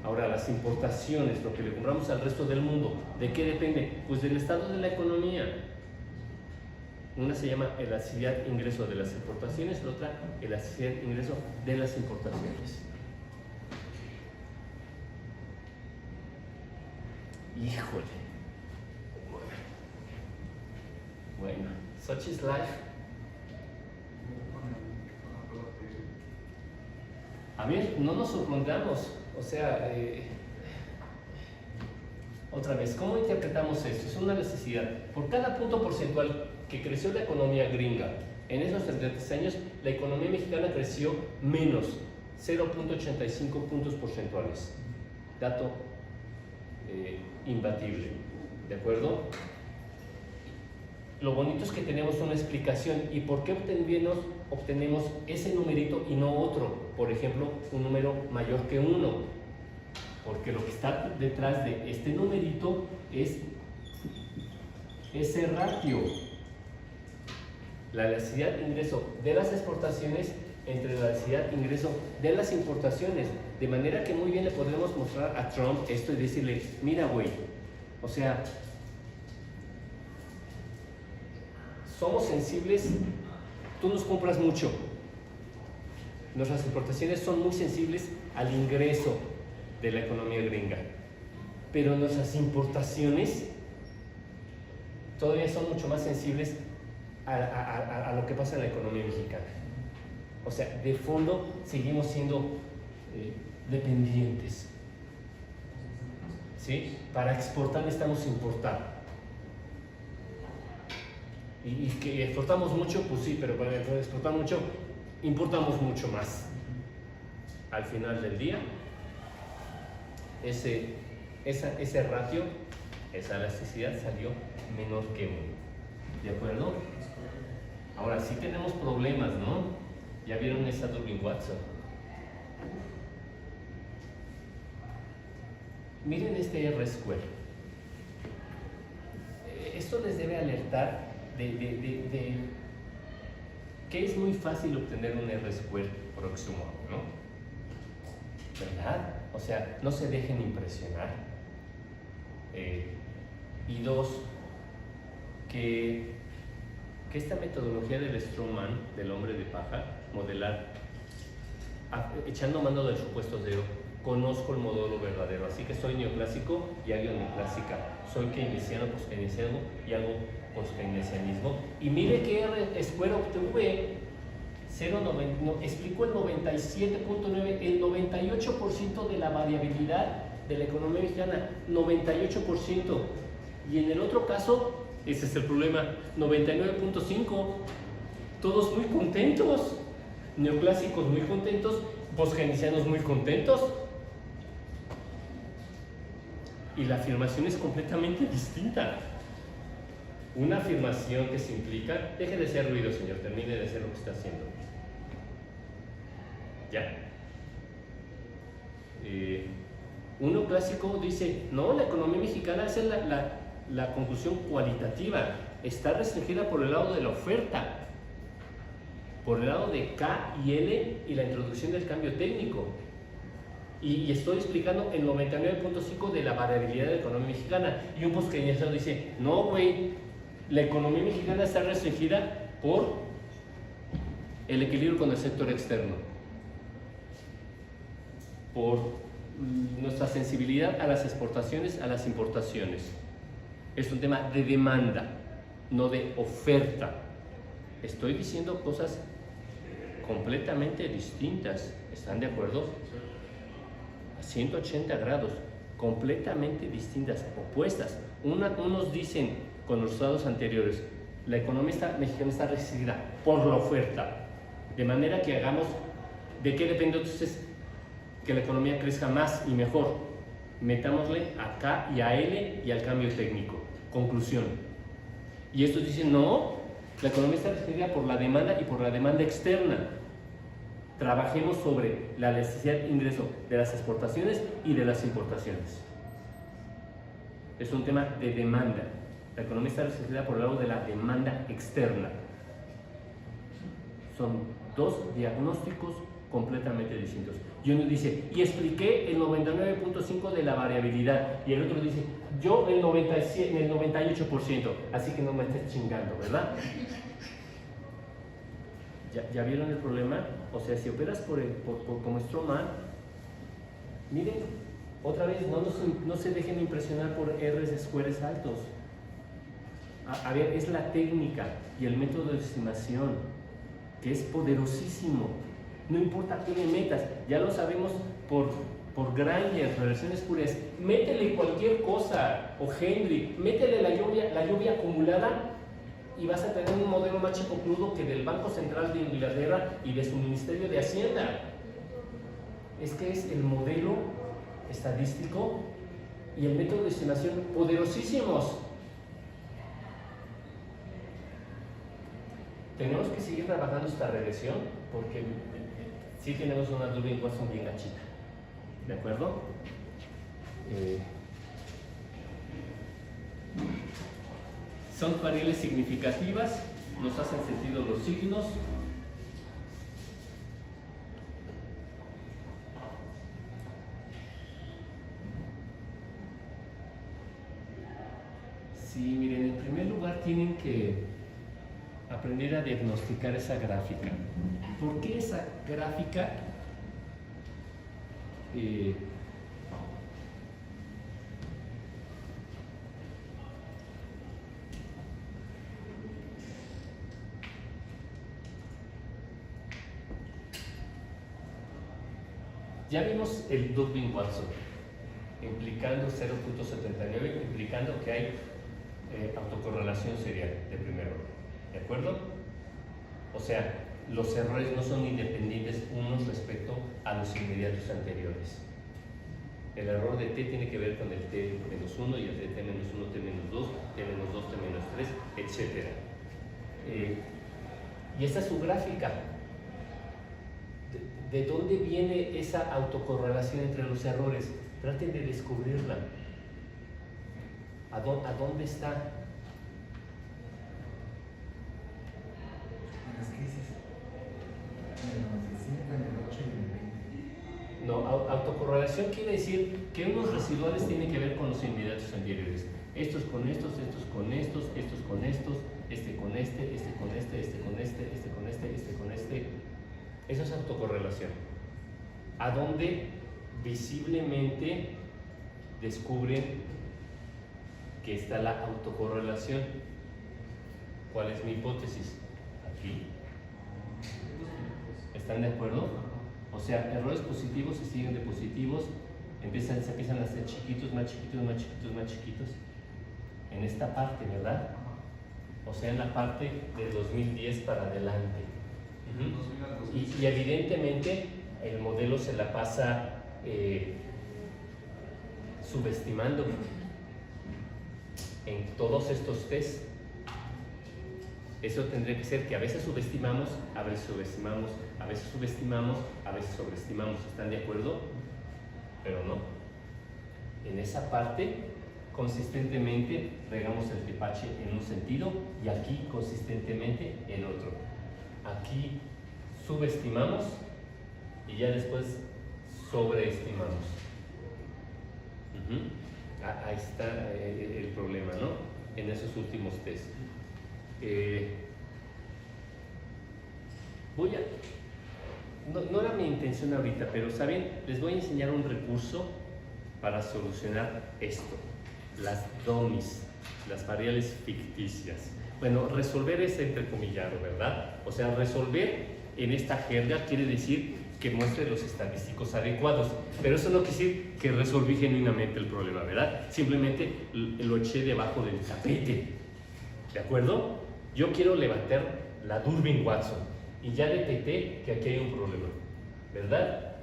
Speaker 1: Ahora, las importaciones, lo que le compramos al resto del mundo, ¿de qué depende? Pues del estado de la economía. Una se llama elasticidad ingreso de las exportaciones, la otra elasticidad ingreso de las importaciones. Híjole. Bueno, such is life. A ver, no nos sorprendamos, o sea, otra vez, ¿cómo interpretamos esto? Es una necesidad. Por cada punto porcentual que creció la economía gringa en esos 33 años, la economía mexicana creció menos 0.85 puntos porcentuales. Dato imbatible, ¿de acuerdo? Lo bonito es que tenemos una explicación. ¿Y por qué obtenemos ese numerito y no otro? Por ejemplo, un número mayor que 1. Porque lo que está detrás de este numerito es ese ratio. La necesidad de ingreso de las exportaciones entre la necesidad e ingreso de las importaciones. De manera que muy bien le podemos mostrar a Trump esto y decirle, mira güey, o sea, somos sensibles, tú nos compras mucho, nuestras importaciones son muy sensibles al ingreso de la economía gringa, pero nuestras importaciones todavía son mucho más sensibles a lo que pasa en la economía mexicana. O sea, de fondo seguimos siendo dependientes, ¿sí? Para exportar necesitamos importar. Y que exportamos mucho, pues sí, pero para exportar mucho, importamos mucho más. Al final del día, ese ratio, esa elasticidad salió menor que 1. ¿De acuerdo? Ahora sí tenemos problemas, ¿no? Ya vieron esa Durbin-Watson. Miren este R-square. Esto les debe alertar de que es muy fácil obtener un R-square próximo, ¿no? ¿Verdad? O sea, no se dejen impresionar. Y dos, que esta metodología del Strawman, del hombre de paja, modelar, echando mano del supuesto cero, conozco el modelo verdadero, así que soy neoclásico y hago neoclásica, soy keynesiano, post-keynesiano y hago post-keynesianismo. Y mire que R-square obtuve 0,9, explicó el 97.9, el 98% de la variabilidad de la economía mexicana, 98%. Y en el otro caso, ese es el problema, 99.5, todos muy contentos, neoclásicos muy contentos, post-keynesianos muy contentos. Y la afirmación es completamente distinta. Una afirmación que se implica, deje de hacer ruido, señor, termine de hacer lo que está haciendo. Ya. Uno clásico dice, no, la economía mexicana es la conclusión cualitativa, está restringida por el lado de la oferta, por el lado de K y L y la introducción del cambio técnico. Y estoy explicando el 99.5 de la variabilidad de la economía mexicana. Y un post-keynesiano dice, no, güey, la economía mexicana está restringida por el equilibrio con el sector externo, por nuestra sensibilidad a las exportaciones, a las importaciones. Es un tema de demanda, no de oferta. Estoy diciendo cosas completamente distintas. ¿Están de acuerdo? A 180 grados, completamente distintas, opuestas. Unos dicen con los estados anteriores, la economía mexicana está restringida por la oferta, de manera que hagamos, ¿de qué depende entonces que la economía crezca más y mejor? Metámosle a K y a L y al cambio técnico. Conclusión. Y estos dicen, no, la economía está restringida por la demanda y por la demanda externa. Trabajemos sobre la necesidad de ingreso de las exportaciones y de las importaciones. Es un tema de demanda. La economía está restringida por el lado de la demanda externa. Son dos diagnósticos completamente distintos. Y uno dice, y expliqué el 99.5 de la variabilidad, y el otro dice, yo el 98%, así que no me estés chingando, ¿verdad? ¿Ya vieron el problema? O sea, si operas como Strawman, miren, otra vez, no se dejen impresionar por R-squares altos. A ver, es la técnica y el método de estimación, que es poderosísimo. No importa qué le metas, ya lo sabemos por Granger, relaciones puras. Métele cualquier cosa, o Henry, métele la lluvia acumulada y vas a tener un modelo más chipocludo que del Banco Central de Inglaterra y de su Ministerio de Hacienda. Es que es el modelo estadístico y el método de estimación poderosísimos. Tenemos que seguir trabajando esta regresión porque sí tenemos una Durbin-Watson bien gachita. ¿De acuerdo? Son variables significativas, nos hacen sentido los signos. Sí, miren, en primer lugar tienen que aprender a diagnosticar esa gráfica. ¿Por qué esa gráfica? Ya vimos el Durbin-Watson, implicando 0.79, implicando que hay autocorrelación serial de primer orden. ¿De acuerdo? O sea, los errores no son independientes unos respecto a los inmediatos anteriores. El error de t tiene que ver con el t menos 1 y el de t menos 1, t menos 2, t menos 2, t menos 3, etc. Y esta es su gráfica. ¿De dónde viene esa autocorrelación entre los errores? Traten de descubrirla. ¿A dónde está?
Speaker 4: En las crisis. En el 95, en el 8 y en el 20.
Speaker 1: No, autocorrelación quiere decir que unos residuales tienen que ver con los inmediatos anteriores. Estos con estos, estos con estos, estos con estos, este con este, este con este, este con este, este con este, este con este. Eso es autocorrelación. A donde visiblemente descubren que está la autocorrelación. ¿Cuál es mi hipótesis? Aquí. ¿Están de acuerdo? O sea, errores positivos se siguen de positivos, se empiezan a hacer chiquitos, más chiquitos, más chiquitos, más chiquitos. En esta parte, ¿verdad? O sea, en la parte de 2010 para adelante. Y evidentemente el modelo se la pasa subestimando en todos estos test. Eso tendría que ser que a veces subestimamos, a veces subestimamos, a veces subestimamos, a veces sobreestimamos. ¿Están de acuerdo? Pero no. En esa parte, consistentemente regamos el tepache en un sentido y aquí consistentemente en otro. Aquí subestimamos y ya después sobreestimamos. Ahí está el problema, ¿no? En esos últimos test. No era mi intención ahorita, pero ¿saben? Les voy a enseñar un recurso para solucionar esto. Las dummies, las variables ficticias. Bueno, resolver es entrecomillado, ¿verdad? O sea, resolver en esta jerga quiere decir que muestre los estadísticos adecuados, pero eso no quiere decir que resolví genuinamente el problema, ¿verdad? Simplemente lo eché debajo del tapete, ¿de acuerdo? Yo quiero levantar la Durbin-Watson y ya detecté que aquí hay un problema, ¿verdad?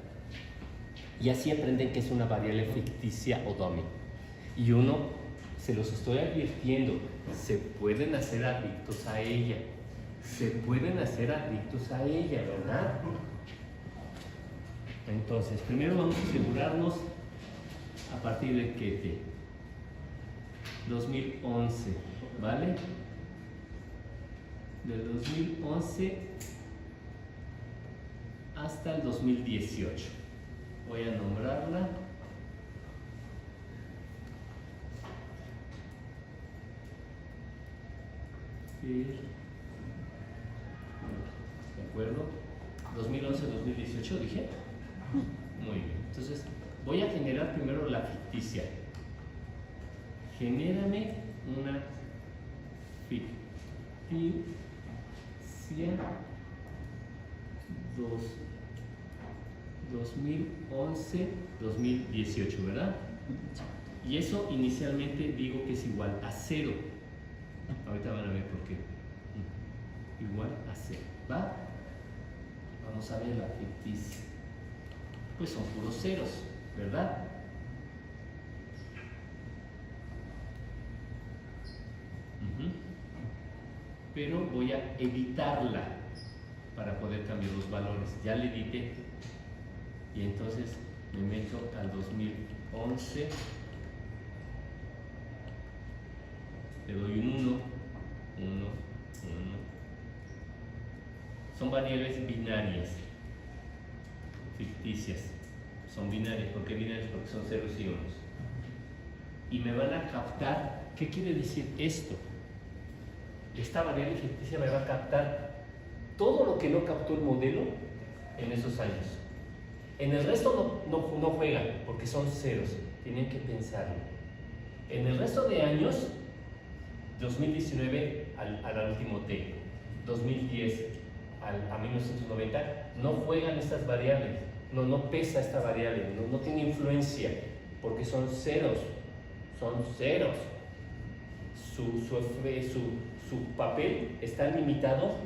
Speaker 1: Y así aprenden que es una variable ficticia o dummy. Y uno, se los estoy advirtiendo, se pueden hacer adictos a ella. Se pueden hacer adictos a ella, ¿verdad? Entonces, primero vamos a asegurarnos a partir de que 2011, ¿vale? Del 2011 hasta el 2018. Voy a nombrarla. ¿De acuerdo? 2011-2018, dije. Muy bien. Entonces, voy a generar primero la ficticia. Genérame una ficticia 2011-2018, ¿verdad? Y eso inicialmente digo que es igual a 0. Ahorita van a ver por qué. Igual a 0, ¿va? Vamos a ver la ficticia. Pues son puros ceros, ¿verdad? Pero voy a editarla para poder cambiar los valores. Ya le edité y entonces me meto al 2011, le doy un 1, 1, 1. Son variables binarias, ficticias. Son binarias. ¿Por qué binarias? Porque son ceros y unos. Y me van a captar ¿Qué quiere decir esto? Esta variable ficticia me va a captar todo lo que no captó el modelo en esos años. En el resto no juegan, porque son ceros, tienen que pensarlo. En el resto de años, 2019 al último T, 2010 a 1990, no juegan estas variables, no pesa esta variable, no tiene influencia, porque son ceros, Su papel está limitado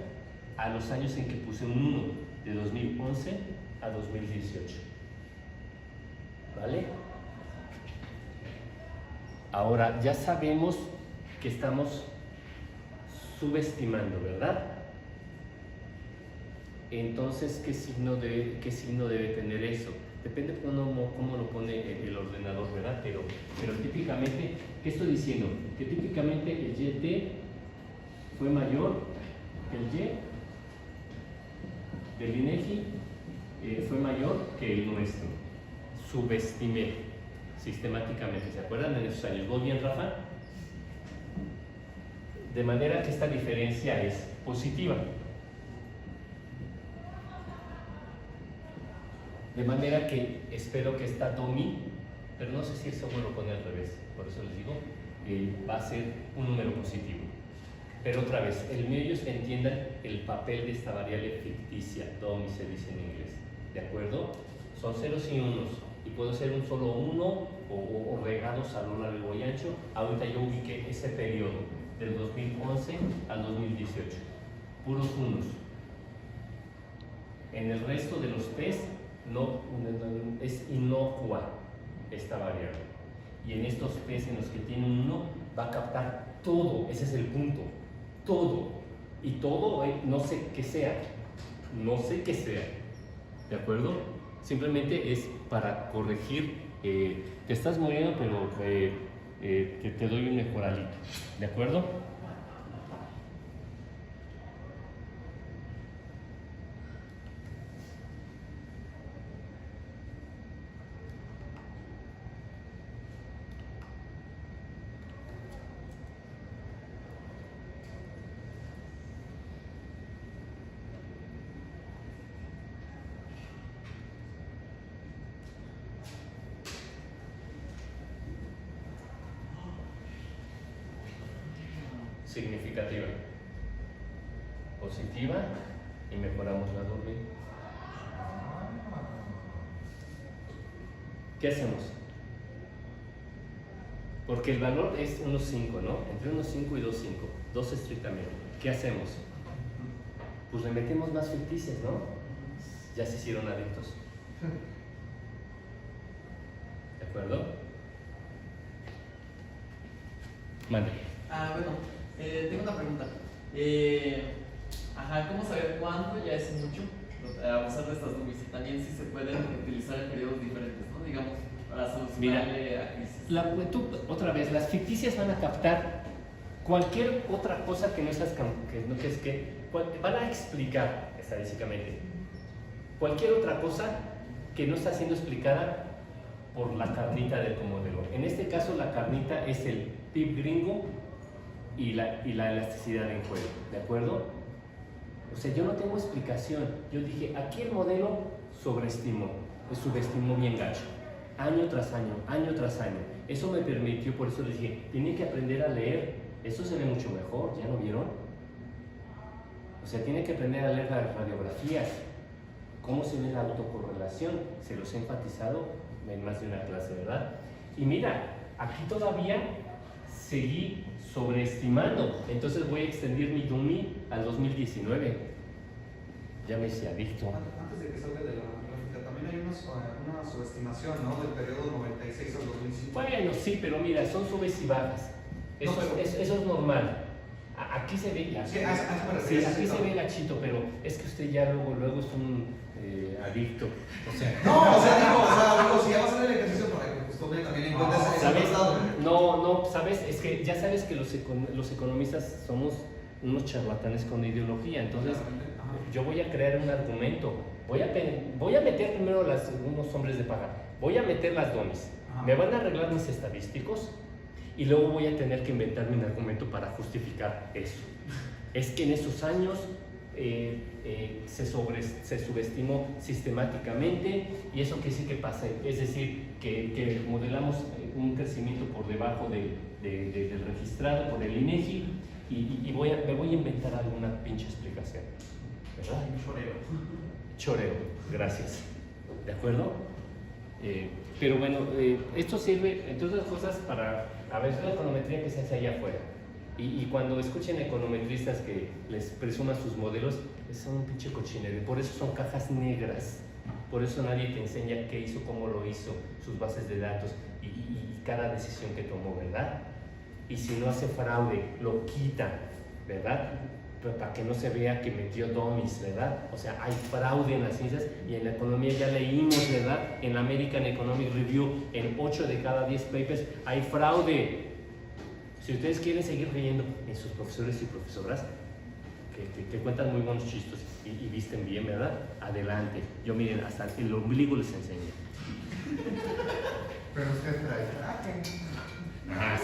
Speaker 1: a los años en que puse un 1, de 2011 a 2018. ¿Vale? Ahora, ya sabemos que estamos subestimando, ¿verdad? Entonces, ¿qué signo debe tener eso? Depende de cómo lo pone el ordenador, ¿verdad? Pero típicamente, ¿qué estoy diciendo? Que típicamente el YT fue mayor que el Y del INEGI, fue mayor que el nuestro. Subestimé sistemáticamente, ¿se acuerdan de esos años? ¿Voy bien, Rafa? De manera que esta diferencia es positiva. De manera que espero que esta DOMI, pero no sé si eso lo pone al revés, por eso les digo, va a ser un número positivo. Pero otra vez, el medio es que entiendan el papel de esta variable ficticia, DOMI se dice en inglés, ¿de acuerdo? Son ceros y unos, y puede ser un solo uno o regados a lo largo y ancho. Ahorita yo ubiqué ese periodo del 2011 al 2018, puros unos. En el resto de los test es inocua esta variable, y en estos test en los que tiene un 1 va a captar todo, ese es el punto, todo, y todo no sé qué sea, ¿de acuerdo? Simplemente es para corregir, te estás moviendo, pero te doy un mejoralito, ¿de acuerdo? Significativa, positiva, y mejoramos la doble. ¿Qué hacemos? Porque el valor es 1,5, ¿no? Entre 1,5 y 2,5, 2 estrictamente. ¿Qué hacemos? Pues le metemos más ficticias, ¿no? Ya se hicieron adictos. ¿De acuerdo? Mande.
Speaker 5: Bueno, tengo una pregunta. ¿Cómo saber cuánto ya es mucho abusar de estas nubes? Y también si se pueden utilizar en periodos diferentes, ¿no? Digamos, para solucionarle a crisis.
Speaker 1: Otra vez, las ficticias van a captar cualquier otra cosa que no seas van a explicar estadísticamente cualquier otra cosa que no está siendo explicada por la carnita del comodelo. En este caso, la carnita es el PIB gringo y la elasticidad en juego, ¿de acuerdo? O sea, yo no tengo explicación. Yo dije, aquí el modelo subestimó bien gacho, año tras año, año tras año. Eso me permitió, por eso les dije, tienen que aprender a leer. Esto se ve mucho mejor, ¿ya lo vieron? O sea, tienen que aprender a leer las radiografías, cómo se ve la autocorrelación. Se los he enfatizado en más de una clase, ¿verdad? Y mira, aquí todavía seguí sobreestimando, entonces voy a extender mi DOMI al 2019. Ya me hice adicto.
Speaker 3: Antes de que salga de la gráfica, también hay una subestimación, ¿no? Del periodo 96 al 2005.
Speaker 1: Bueno, sí, pero mira, son subes y bajas. Eso, eso es normal. Aquí se ve aquí se ve gachito, pero es que usted ya luego es un adicto. O sea,
Speaker 3: digo, si ya vas a hacer el ejercicio para que justo también encuentres ese
Speaker 1: ¿sabes?
Speaker 3: lado.
Speaker 1: No, sabes, es que ya sabes que los economistas somos unos charlatanes con ideología, entonces yo voy a crear un argumento, voy a meter primero unos hombres de paga, voy a meter las DOMIs, me van a arreglar mis estadísticos y luego voy a tener que inventarme un argumento para justificar eso. Es que en esos años se subestimó sistemáticamente y eso que sí que pasa, es decir, que modelamos un crecimiento por debajo del registrado por el INEGI y me voy a inventar alguna pinche explicación, ¿verdad? Choreo, gracias. ¿De acuerdo? Pero bueno, esto sirve, entre otras cosas, para ver la econometría que se hace allá afuera. Y cuando escuchen econometristas que les presuman sus modelos, son un pinche cochinero. Por eso son cajas negras. Por eso nadie te enseña qué hizo, cómo lo hizo, sus bases de datos y cada decisión que tomó, ¿verdad? Y si no hace fraude, lo quitan, ¿verdad? Pero para que no se vea que metió dummies, ¿verdad? O sea, hay fraude en las ciencias y en la economía ya leímos, ¿verdad? En la American Economic Review, en 8 de cada 10 papers, hay fraude. Si ustedes quieren seguir leyendo en sus profesores y profesoras, que cuentan muy buenos chistes y visten bien, ¿verdad? Adelante. Yo, miren, hasta el ombligo les enseño.
Speaker 4: Pero usted trae traje.
Speaker 1: Ah,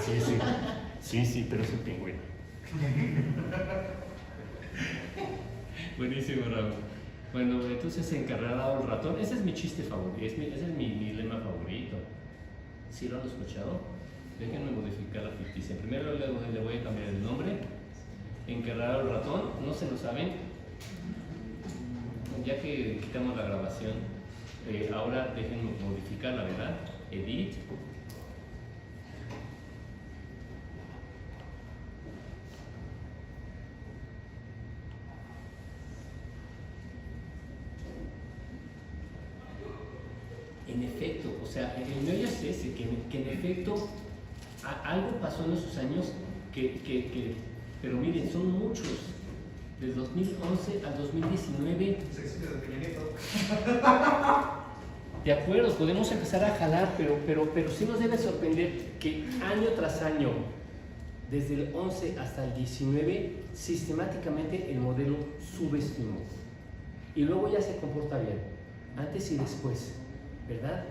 Speaker 1: sí, pero es un pingüino. Buenísimo, Raúl. Bueno, entonces encarrado el ratón. Ese es mi chiste favorito, ese es mi lema favorito. ¿Sí lo han escuchado? Déjenme modificar la ficticia. Primero le voy a cambiar el nombre. Encarrado el ratón, ¿no se lo saben? Ya que quitamos la grabación, ahora déjenme modificarla, ¿verdad? Edit. En efecto, o sea, el meollo es ese, que en efecto algo pasó en esos años pero miren, son muchos, del 2011 al 2019. De acuerdo, podemos empezar a jalar, pero sí nos debe sorprender que año tras año, desde el 11 hasta el 19, sistemáticamente el modelo subestimó. Y luego ya se comporta bien, antes y después, ¿verdad?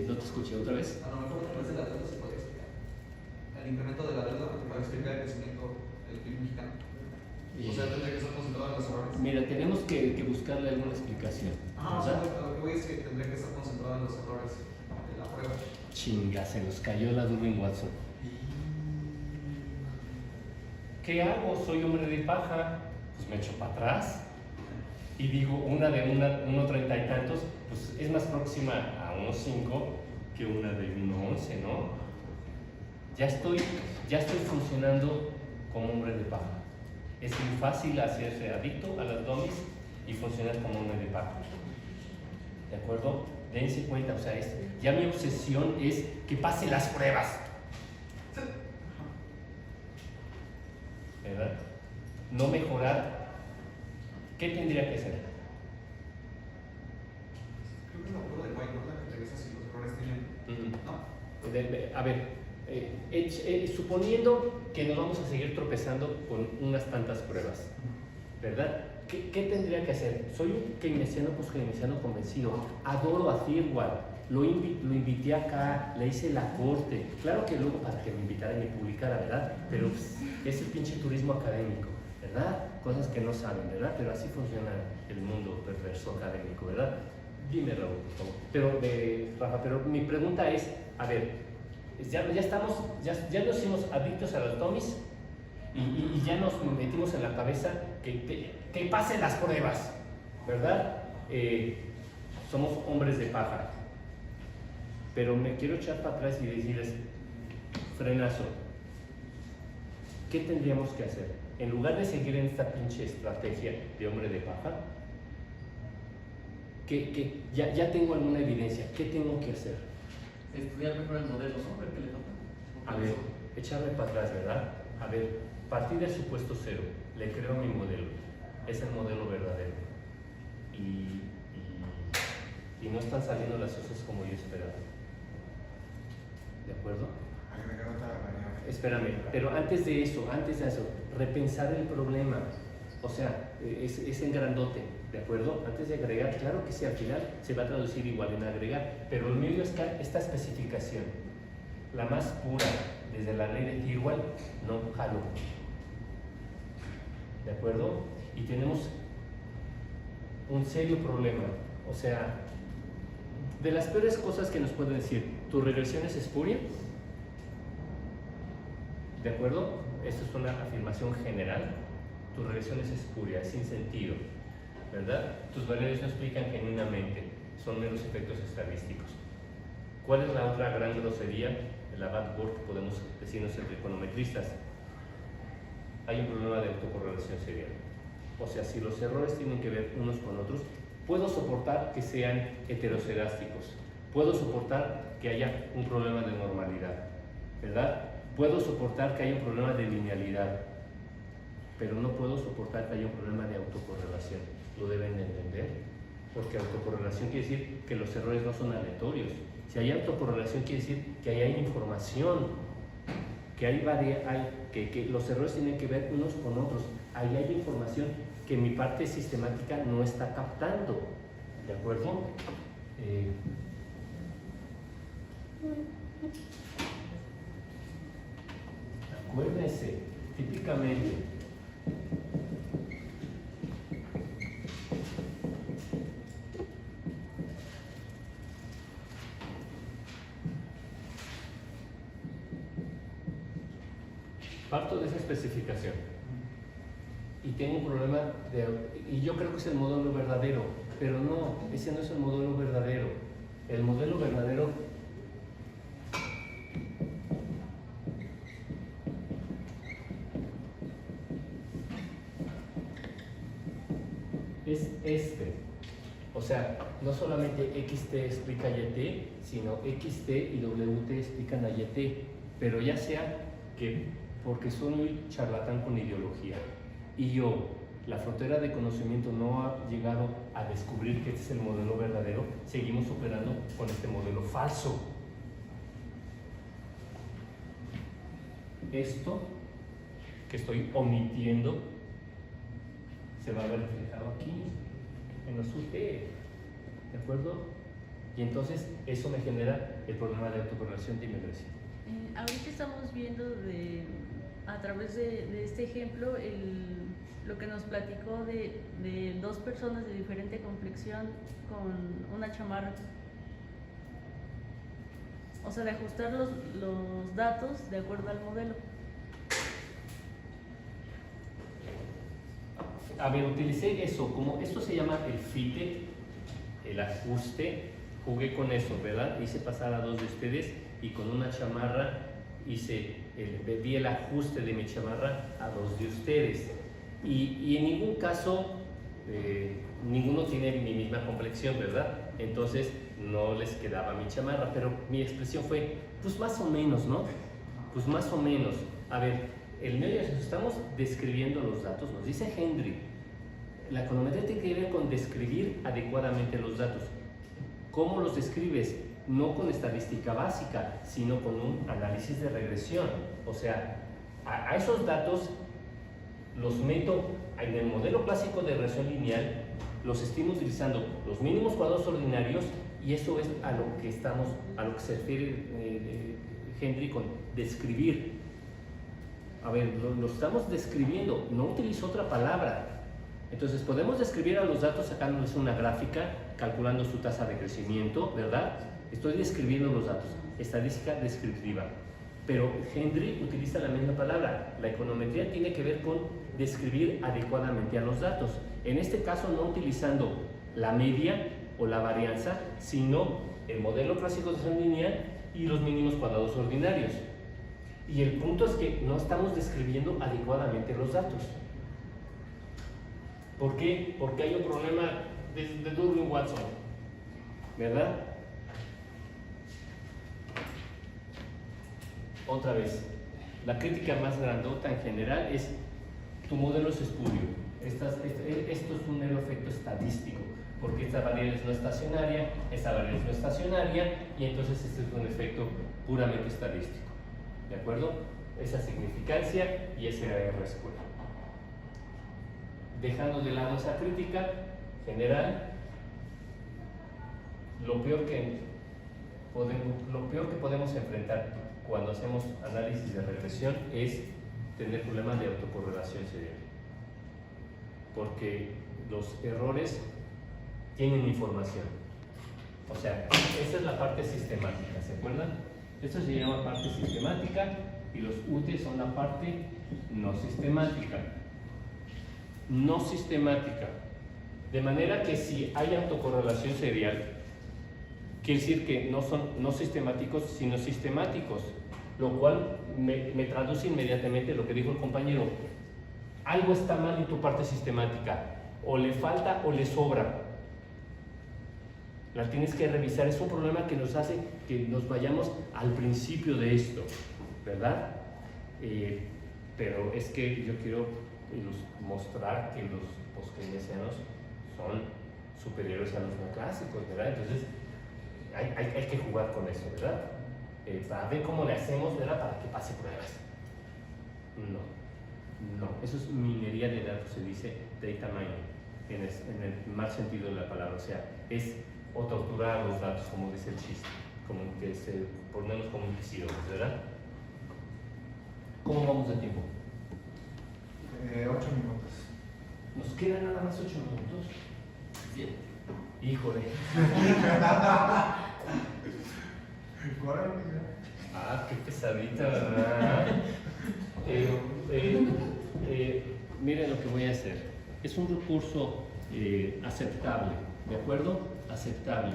Speaker 1: No te escuché otra vez.
Speaker 3: A lo mejor a través de la deuda se podría explicar. El incremento de la deuda para explicar el crecimiento del PIB mexicano. O sea, tendría que estar concentrado en los errores.
Speaker 1: Mira, tenemos que buscarle alguna explicación.
Speaker 3: O sea, lo que voy es que tendría que estar concentrado en los errores de la prueba.
Speaker 1: Chinga, se nos cayó la Durbin Watson. ¿Qué hago? Soy hombre de paja. Pues me echo para atrás y digo, una de 1.30 y tantos, pues es más próxima a 1.5 que una de 1.11, ¿no? Ya estoy funcionando como hombre de paja. Es muy fácil hacerse adicto a las dummies y funcionar como hombre de paja. ¿De acuerdo? Dense cuenta, o sea, ya mi obsesión es que pase las pruebas. ¿Verdad? No mejorar. ¿Qué tendría que hacer?
Speaker 3: Creo que es la prueba de White, ¿no? La que revisa si los errores tienen. ¿No?
Speaker 1: A ver, suponiendo que nos vamos a seguir tropezando con unas tantas pruebas, ¿verdad? ¿Qué tendría que hacer? Soy un keynesiano, post-keynesiano convencido. Adoro a Firwald. Lo invité acá, le hice la corte. Claro que luego para que me invitara y me publicara, ¿verdad? Pero es el pinche turismo académico, ¿verdad? Cosas que no saben, ¿verdad? Pero así funciona el mundo perverso académico, ¿verdad? Dime, Raúl, por favor. Rafa, pero mi pregunta es, a ver, ya nos hicimos adictos a los dummies y ya nos metimos en la cabeza que pasen las pruebas, ¿verdad? Somos hombres de paja. Pero me quiero echar para atrás y decirles, frenazo, ¿qué tendríamos que hacer? En lugar de seguir en esta pinche estrategia de hombre de paja, que ya tengo alguna evidencia, ¿qué tengo que hacer?
Speaker 5: Estudiar mejor el modelo, ¿no? Ver qué le falta.
Speaker 1: A ver, echarme para atrás, ¿verdad? A ver, partir del supuesto cero, le creo mi modelo, es el modelo verdadero. Y no están saliendo las cosas como yo esperaba. ¿De acuerdo?
Speaker 4: Agregar otra variable.
Speaker 1: Espérame, pero antes de eso, repensar el problema. O sea, es en grandote, ¿de acuerdo? Antes de agregar, claro que sí, al final se va a traducir igual en agregar, pero en medio está esta especificación, la más pura, desde la ley de Tyrwell, no jaló. ¿De acuerdo? Y tenemos un serio problema. O sea, de las peores cosas que nos pueden decir, ¿tu regresión es espuria? ¿De acuerdo? Esto es una afirmación general. Tu regresión es espuria, es sin sentido, ¿verdad? Tus variables no explican genuinamente, son meros efectos estadísticos. ¿Cuál es la otra gran grosería, la bad word que podemos decirnos entre econometristas? Hay un problema de autocorrelación serial. O sea, si los errores tienen que ver unos con otros, puedo soportar que sean heteroscedásticos, puedo soportar que haya un problema de normalidad, ¿verdad? Puedo soportar que haya un problema de linealidad, pero no puedo soportar que haya un problema de autocorrelación. Lo deben de entender, porque autocorrelación quiere decir que los errores no son aleatorios. Si hay autocorrelación quiere decir que ahí hay información, que los errores tienen que ver unos con otros. Ahí hay información que mi parte sistemática no está captando, ¿de acuerdo? Acuérdense, típicamente, parto de esa especificación y tengo un problema y yo creo que es el modelo verdadero, pero no, ese no es el modelo verdadero. El modelo verdadero es este. O sea, no solamente XT explica YT, sino XT y WT explican a YT, pero ya sea que porque soy muy charlatán con ideología y yo, la frontera de conocimiento no ha llegado a descubrir que este es el modelo verdadero, seguimos operando con este modelo falso. Esto que estoy omitiendo se va a ver reflejado aquí en los UT, ¿de acuerdo? Y entonces eso me genera el problema de autocorrelación de inmigración.
Speaker 6: Ahorita estamos viendo a través de este ejemplo lo que nos platicó de dos personas de diferente complexión con una chamarra. O sea, de ajustar los datos de acuerdo al modelo.
Speaker 1: A ver, utilicé eso, como esto se llama el fite, el ajuste, jugué con eso, ¿verdad? Hice pasar a dos de ustedes y con una chamarra di el ajuste de mi chamarra a dos de ustedes. Y en ningún caso, ninguno tiene mi misma complexión, ¿verdad? Entonces no les quedaba mi chamarra, pero mi expresión fue, pues más o menos, ¿no? Pues más o menos. A ver, el medio estamos describiendo los datos, nos dice Hendry. La econometría tiene que ver con describir adecuadamente los datos. ¿Cómo los describes? No con estadística básica, sino con un análisis de regresión. O sea, a esos datos los meto en el modelo clásico de regresión lineal, los estimo utilizando los mínimos cuadrados ordinarios, y eso es a lo que se refiere Hendry con describir. A ver, lo estamos describiendo, no utilizo otra palabra. Entonces podemos describir a los datos sacándoles una gráfica, calculando su tasa de crecimiento, ¿verdad? Estoy describiendo los datos, estadística descriptiva. Pero Hendry utiliza la misma palabra. La econometría tiene que ver con describir adecuadamente a los datos. En este caso no utilizando la media o la varianza, sino el modelo clásico de regresión lineal y los mínimos cuadrados ordinarios. Y el punto es que no estamos describiendo adecuadamente los datos. ¿Por qué? Porque hay un problema de Durbin-Watson, ¿verdad? Otra vez, la crítica más grandota en general es tu modelo es espurio. Esto es un mero efecto estadístico, porque esta variable es no estacionaria, esta variable es no estacionaria, y entonces este es un efecto puramente estadístico. ¿De acuerdo? Esa significancia y ese R escuela. dejando de lado esa crítica general, lo peor que podemos enfrentar cuando hacemos análisis de regresión es tener problemas de autocorrelación serial, porque los errores tienen información. O sea, esa es la parte sistemática, ¿se acuerdan? Esto se llama parte sistemática y los UTE son la parte no sistemática. No sistemática. De manera que si hay autocorrelación serial, quiere decir que no son no sistemáticos, sino sistemáticos, lo cual me traduce inmediatamente lo que dijo el compañero. Algo está mal en tu parte sistemática, o le falta o le sobra. La tienes que revisar. Es un problema que nos hace que nos vayamos al principio de esto, ¿verdad? Pero es que yo quiero mostrar que los postkeynesianos son superiores a los neoclásicos, ¿verdad? Entonces hay que jugar con eso, ¿verdad? Para ver cómo le hacemos, ¿verdad? Para que pase pruebas. No, eso es minería de datos, se dice data mining, en el mal sentido de la palabra, o sea, es o torturar los datos, como dice el chiste, como que se ponemos como inquisidores, ¿verdad? ¿Cómo vamos de tiempo?
Speaker 4: 8 minutos.
Speaker 1: Nos quedan nada más 8 minutos.
Speaker 5: Bien.
Speaker 1: Híjole. Ah, qué pesadita, ¿verdad? Miren lo que voy a hacer. Es un recurso aceptable, ¿de acuerdo? Aceptable.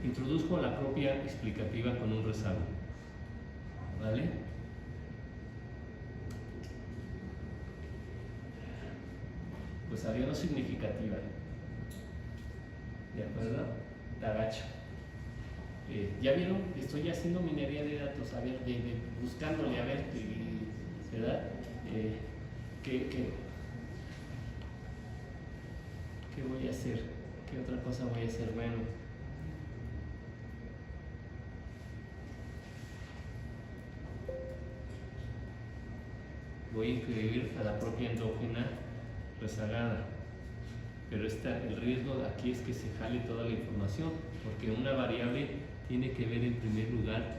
Speaker 1: Introduzco la propia explicativa con un rezago, ¿vale? Pues había no significativa, ¿de acuerdo? Tagacho. Ya vieron, estoy haciendo minería de datos, a ver, buscándole, a ver, ¿verdad? ¿Qué voy a hacer? ¿Qué otra cosa voy a hacer? Bueno, voy a incluir a la propia endógena rezagada, pero el riesgo de aquí es que se jale toda la información, porque una variable tiene que ver en primer lugar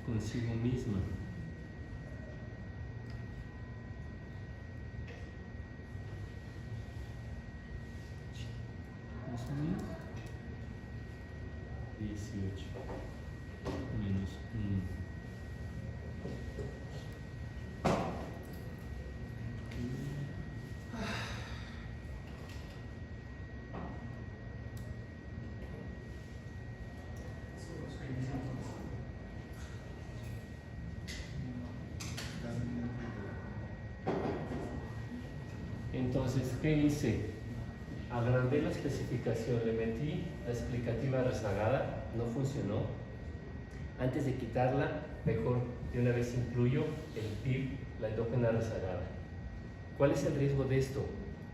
Speaker 1: consigo misma. ¿Más o menos? 18 menos 1. Entonces, ¿qué hice? Agrandé la especificación, le metí la explicativa rezagada, no funcionó. Antes de quitarla, mejor de una vez incluyo el PIB, la endógena rezagada. ¿Cuál es el riesgo de esto?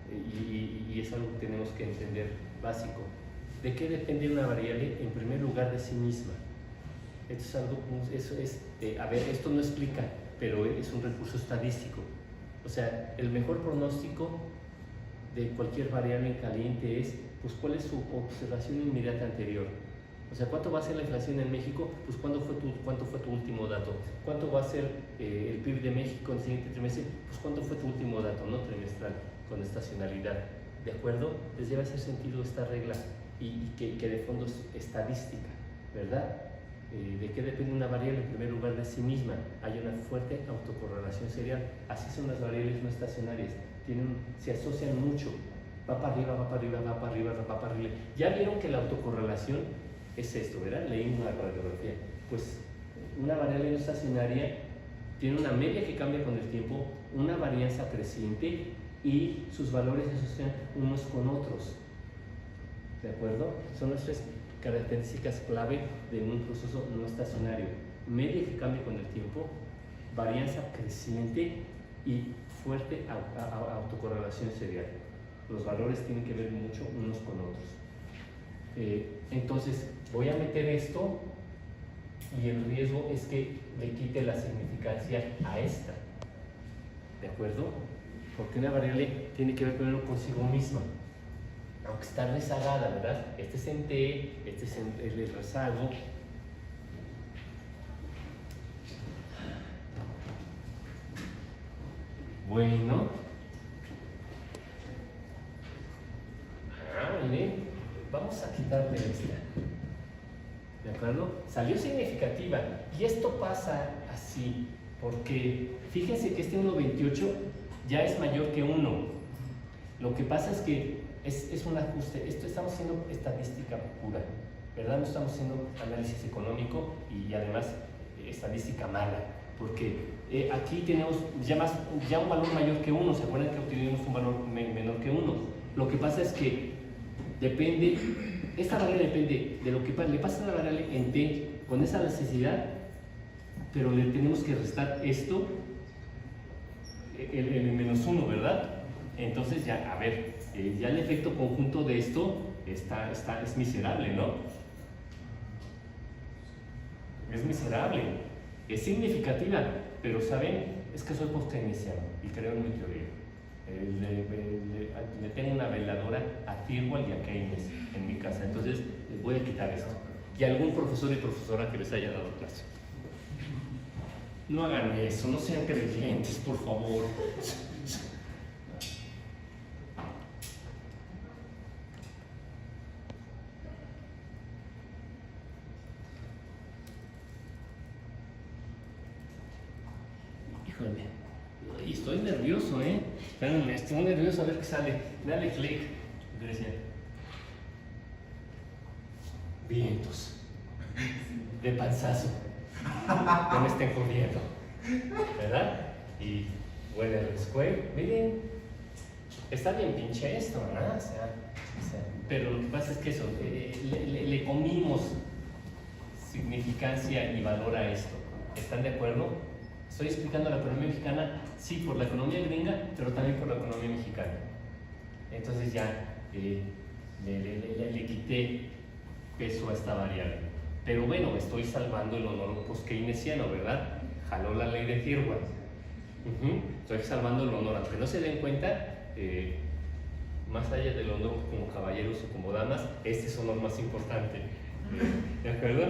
Speaker 1: Y es algo que tenemos que entender básico. ¿De qué depende una variable? En primer lugar, de sí misma. Esto es algo, a ver, esto no explica, pero es un recurso estadístico. O sea, el mejor pronóstico de cualquier variable en caliente es, pues, ¿cuál es su observación inmediata anterior? O sea, ¿cuánto va a ser la inflación en México? Pues, ¿cuánto fue tu último dato? ¿Cuánto va a ser el PIB de México en el siguiente trimestre? Pues, ¿cuánto fue tu último dato, no trimestral, con estacionalidad? ¿De acuerdo? Les debe hacer sentido esta regla y que de fondo es estadística, ¿verdad? ¿De qué depende una variable? En primer lugar, de sí misma. Hay una fuerte autocorrelación serial. Así son las variables no estacionarias. Se asocian mucho. Va para arriba, va para arriba, va para arriba, va para arriba. Ya vieron que la autocorrelación es esto, ¿verdad? Leí una radiografía. Pues una variable no estacionaria tiene una media que cambia con el tiempo, una varianza creciente y sus valores se asocian unos con otros. ¿De acuerdo? Son las tres características clave de un proceso no estacionario: media que cambia con el tiempo, varianza creciente y fuerte autocorrelación serial. Los valores tienen que ver mucho unos con otros. Entonces, voy a meter esto y el riesgo es que le quite la significancia a esta. ¿De acuerdo? Porque una variable tiene que ver primero consigo misma. Aunque está rezagada, ¿verdad? Este es en T, este es el rezago. Bueno. Miren, vamos a quitarle esta. ¿De acuerdo? Salió significativa. Y esto pasa así, porque fíjense que este 1.28 ya es mayor que 1. Lo que pasa es que es un ajuste. Esto estamos haciendo estadística pura, ¿verdad? No estamos haciendo análisis económico y además estadística mala, porque aquí tenemos ya un valor mayor que 1. ¿Se acuerdan que obtuvimos un valor menor que 1? Lo que pasa es que depende, esta variable depende de lo que le pasa a la variable en T con esa necesidad, pero le tenemos que restar esto, el menos 1, ¿verdad? Entonces ya, a ver, ya el efecto conjunto de esto es miserable, ¿no? Es miserable, es significativa, pero ¿saben? Es que soy post-keynesiano y creo en mi teoría. Le tengo una veladora a Firwall y a Keynes en mi casa, entonces les voy a quitar esto. Y algún profesor y profesora que les haya dado clase. No hagan eso, no sean creyentes, por favor. Híjole, y estoy nervioso, Espérenme, estoy nervioso a ver qué sale. Dale clic, Grecia. Vientos. De panzazo. No me estén corriendo. ¿Verdad? Y huele el square. Miren, está bien pinche esto, ¿verdad? O sea, pero lo que pasa es que eso, le comimos significancia y valor a esto. ¿Están de acuerdo? Estoy explicando la economía mexicana, sí, por la economía gringa, pero también por la economía mexicana. Entonces ya le quité peso a esta variable. Pero bueno, estoy salvando el honor post-keynesiano, ¿verdad? Jaló la ley de Firwall. Estoy salvando el honor, aunque no se den cuenta, más allá del honor como caballeros o como damas, este es honor más importante. ¿De acuerdo?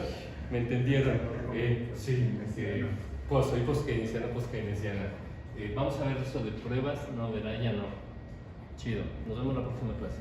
Speaker 1: ¿Me entendieron? Sí. Pues soy post-keynesiana. Vamos a ver eso de pruebas. No, ¿verdad? Ya no. Chido. Nos vemos en la próxima clase.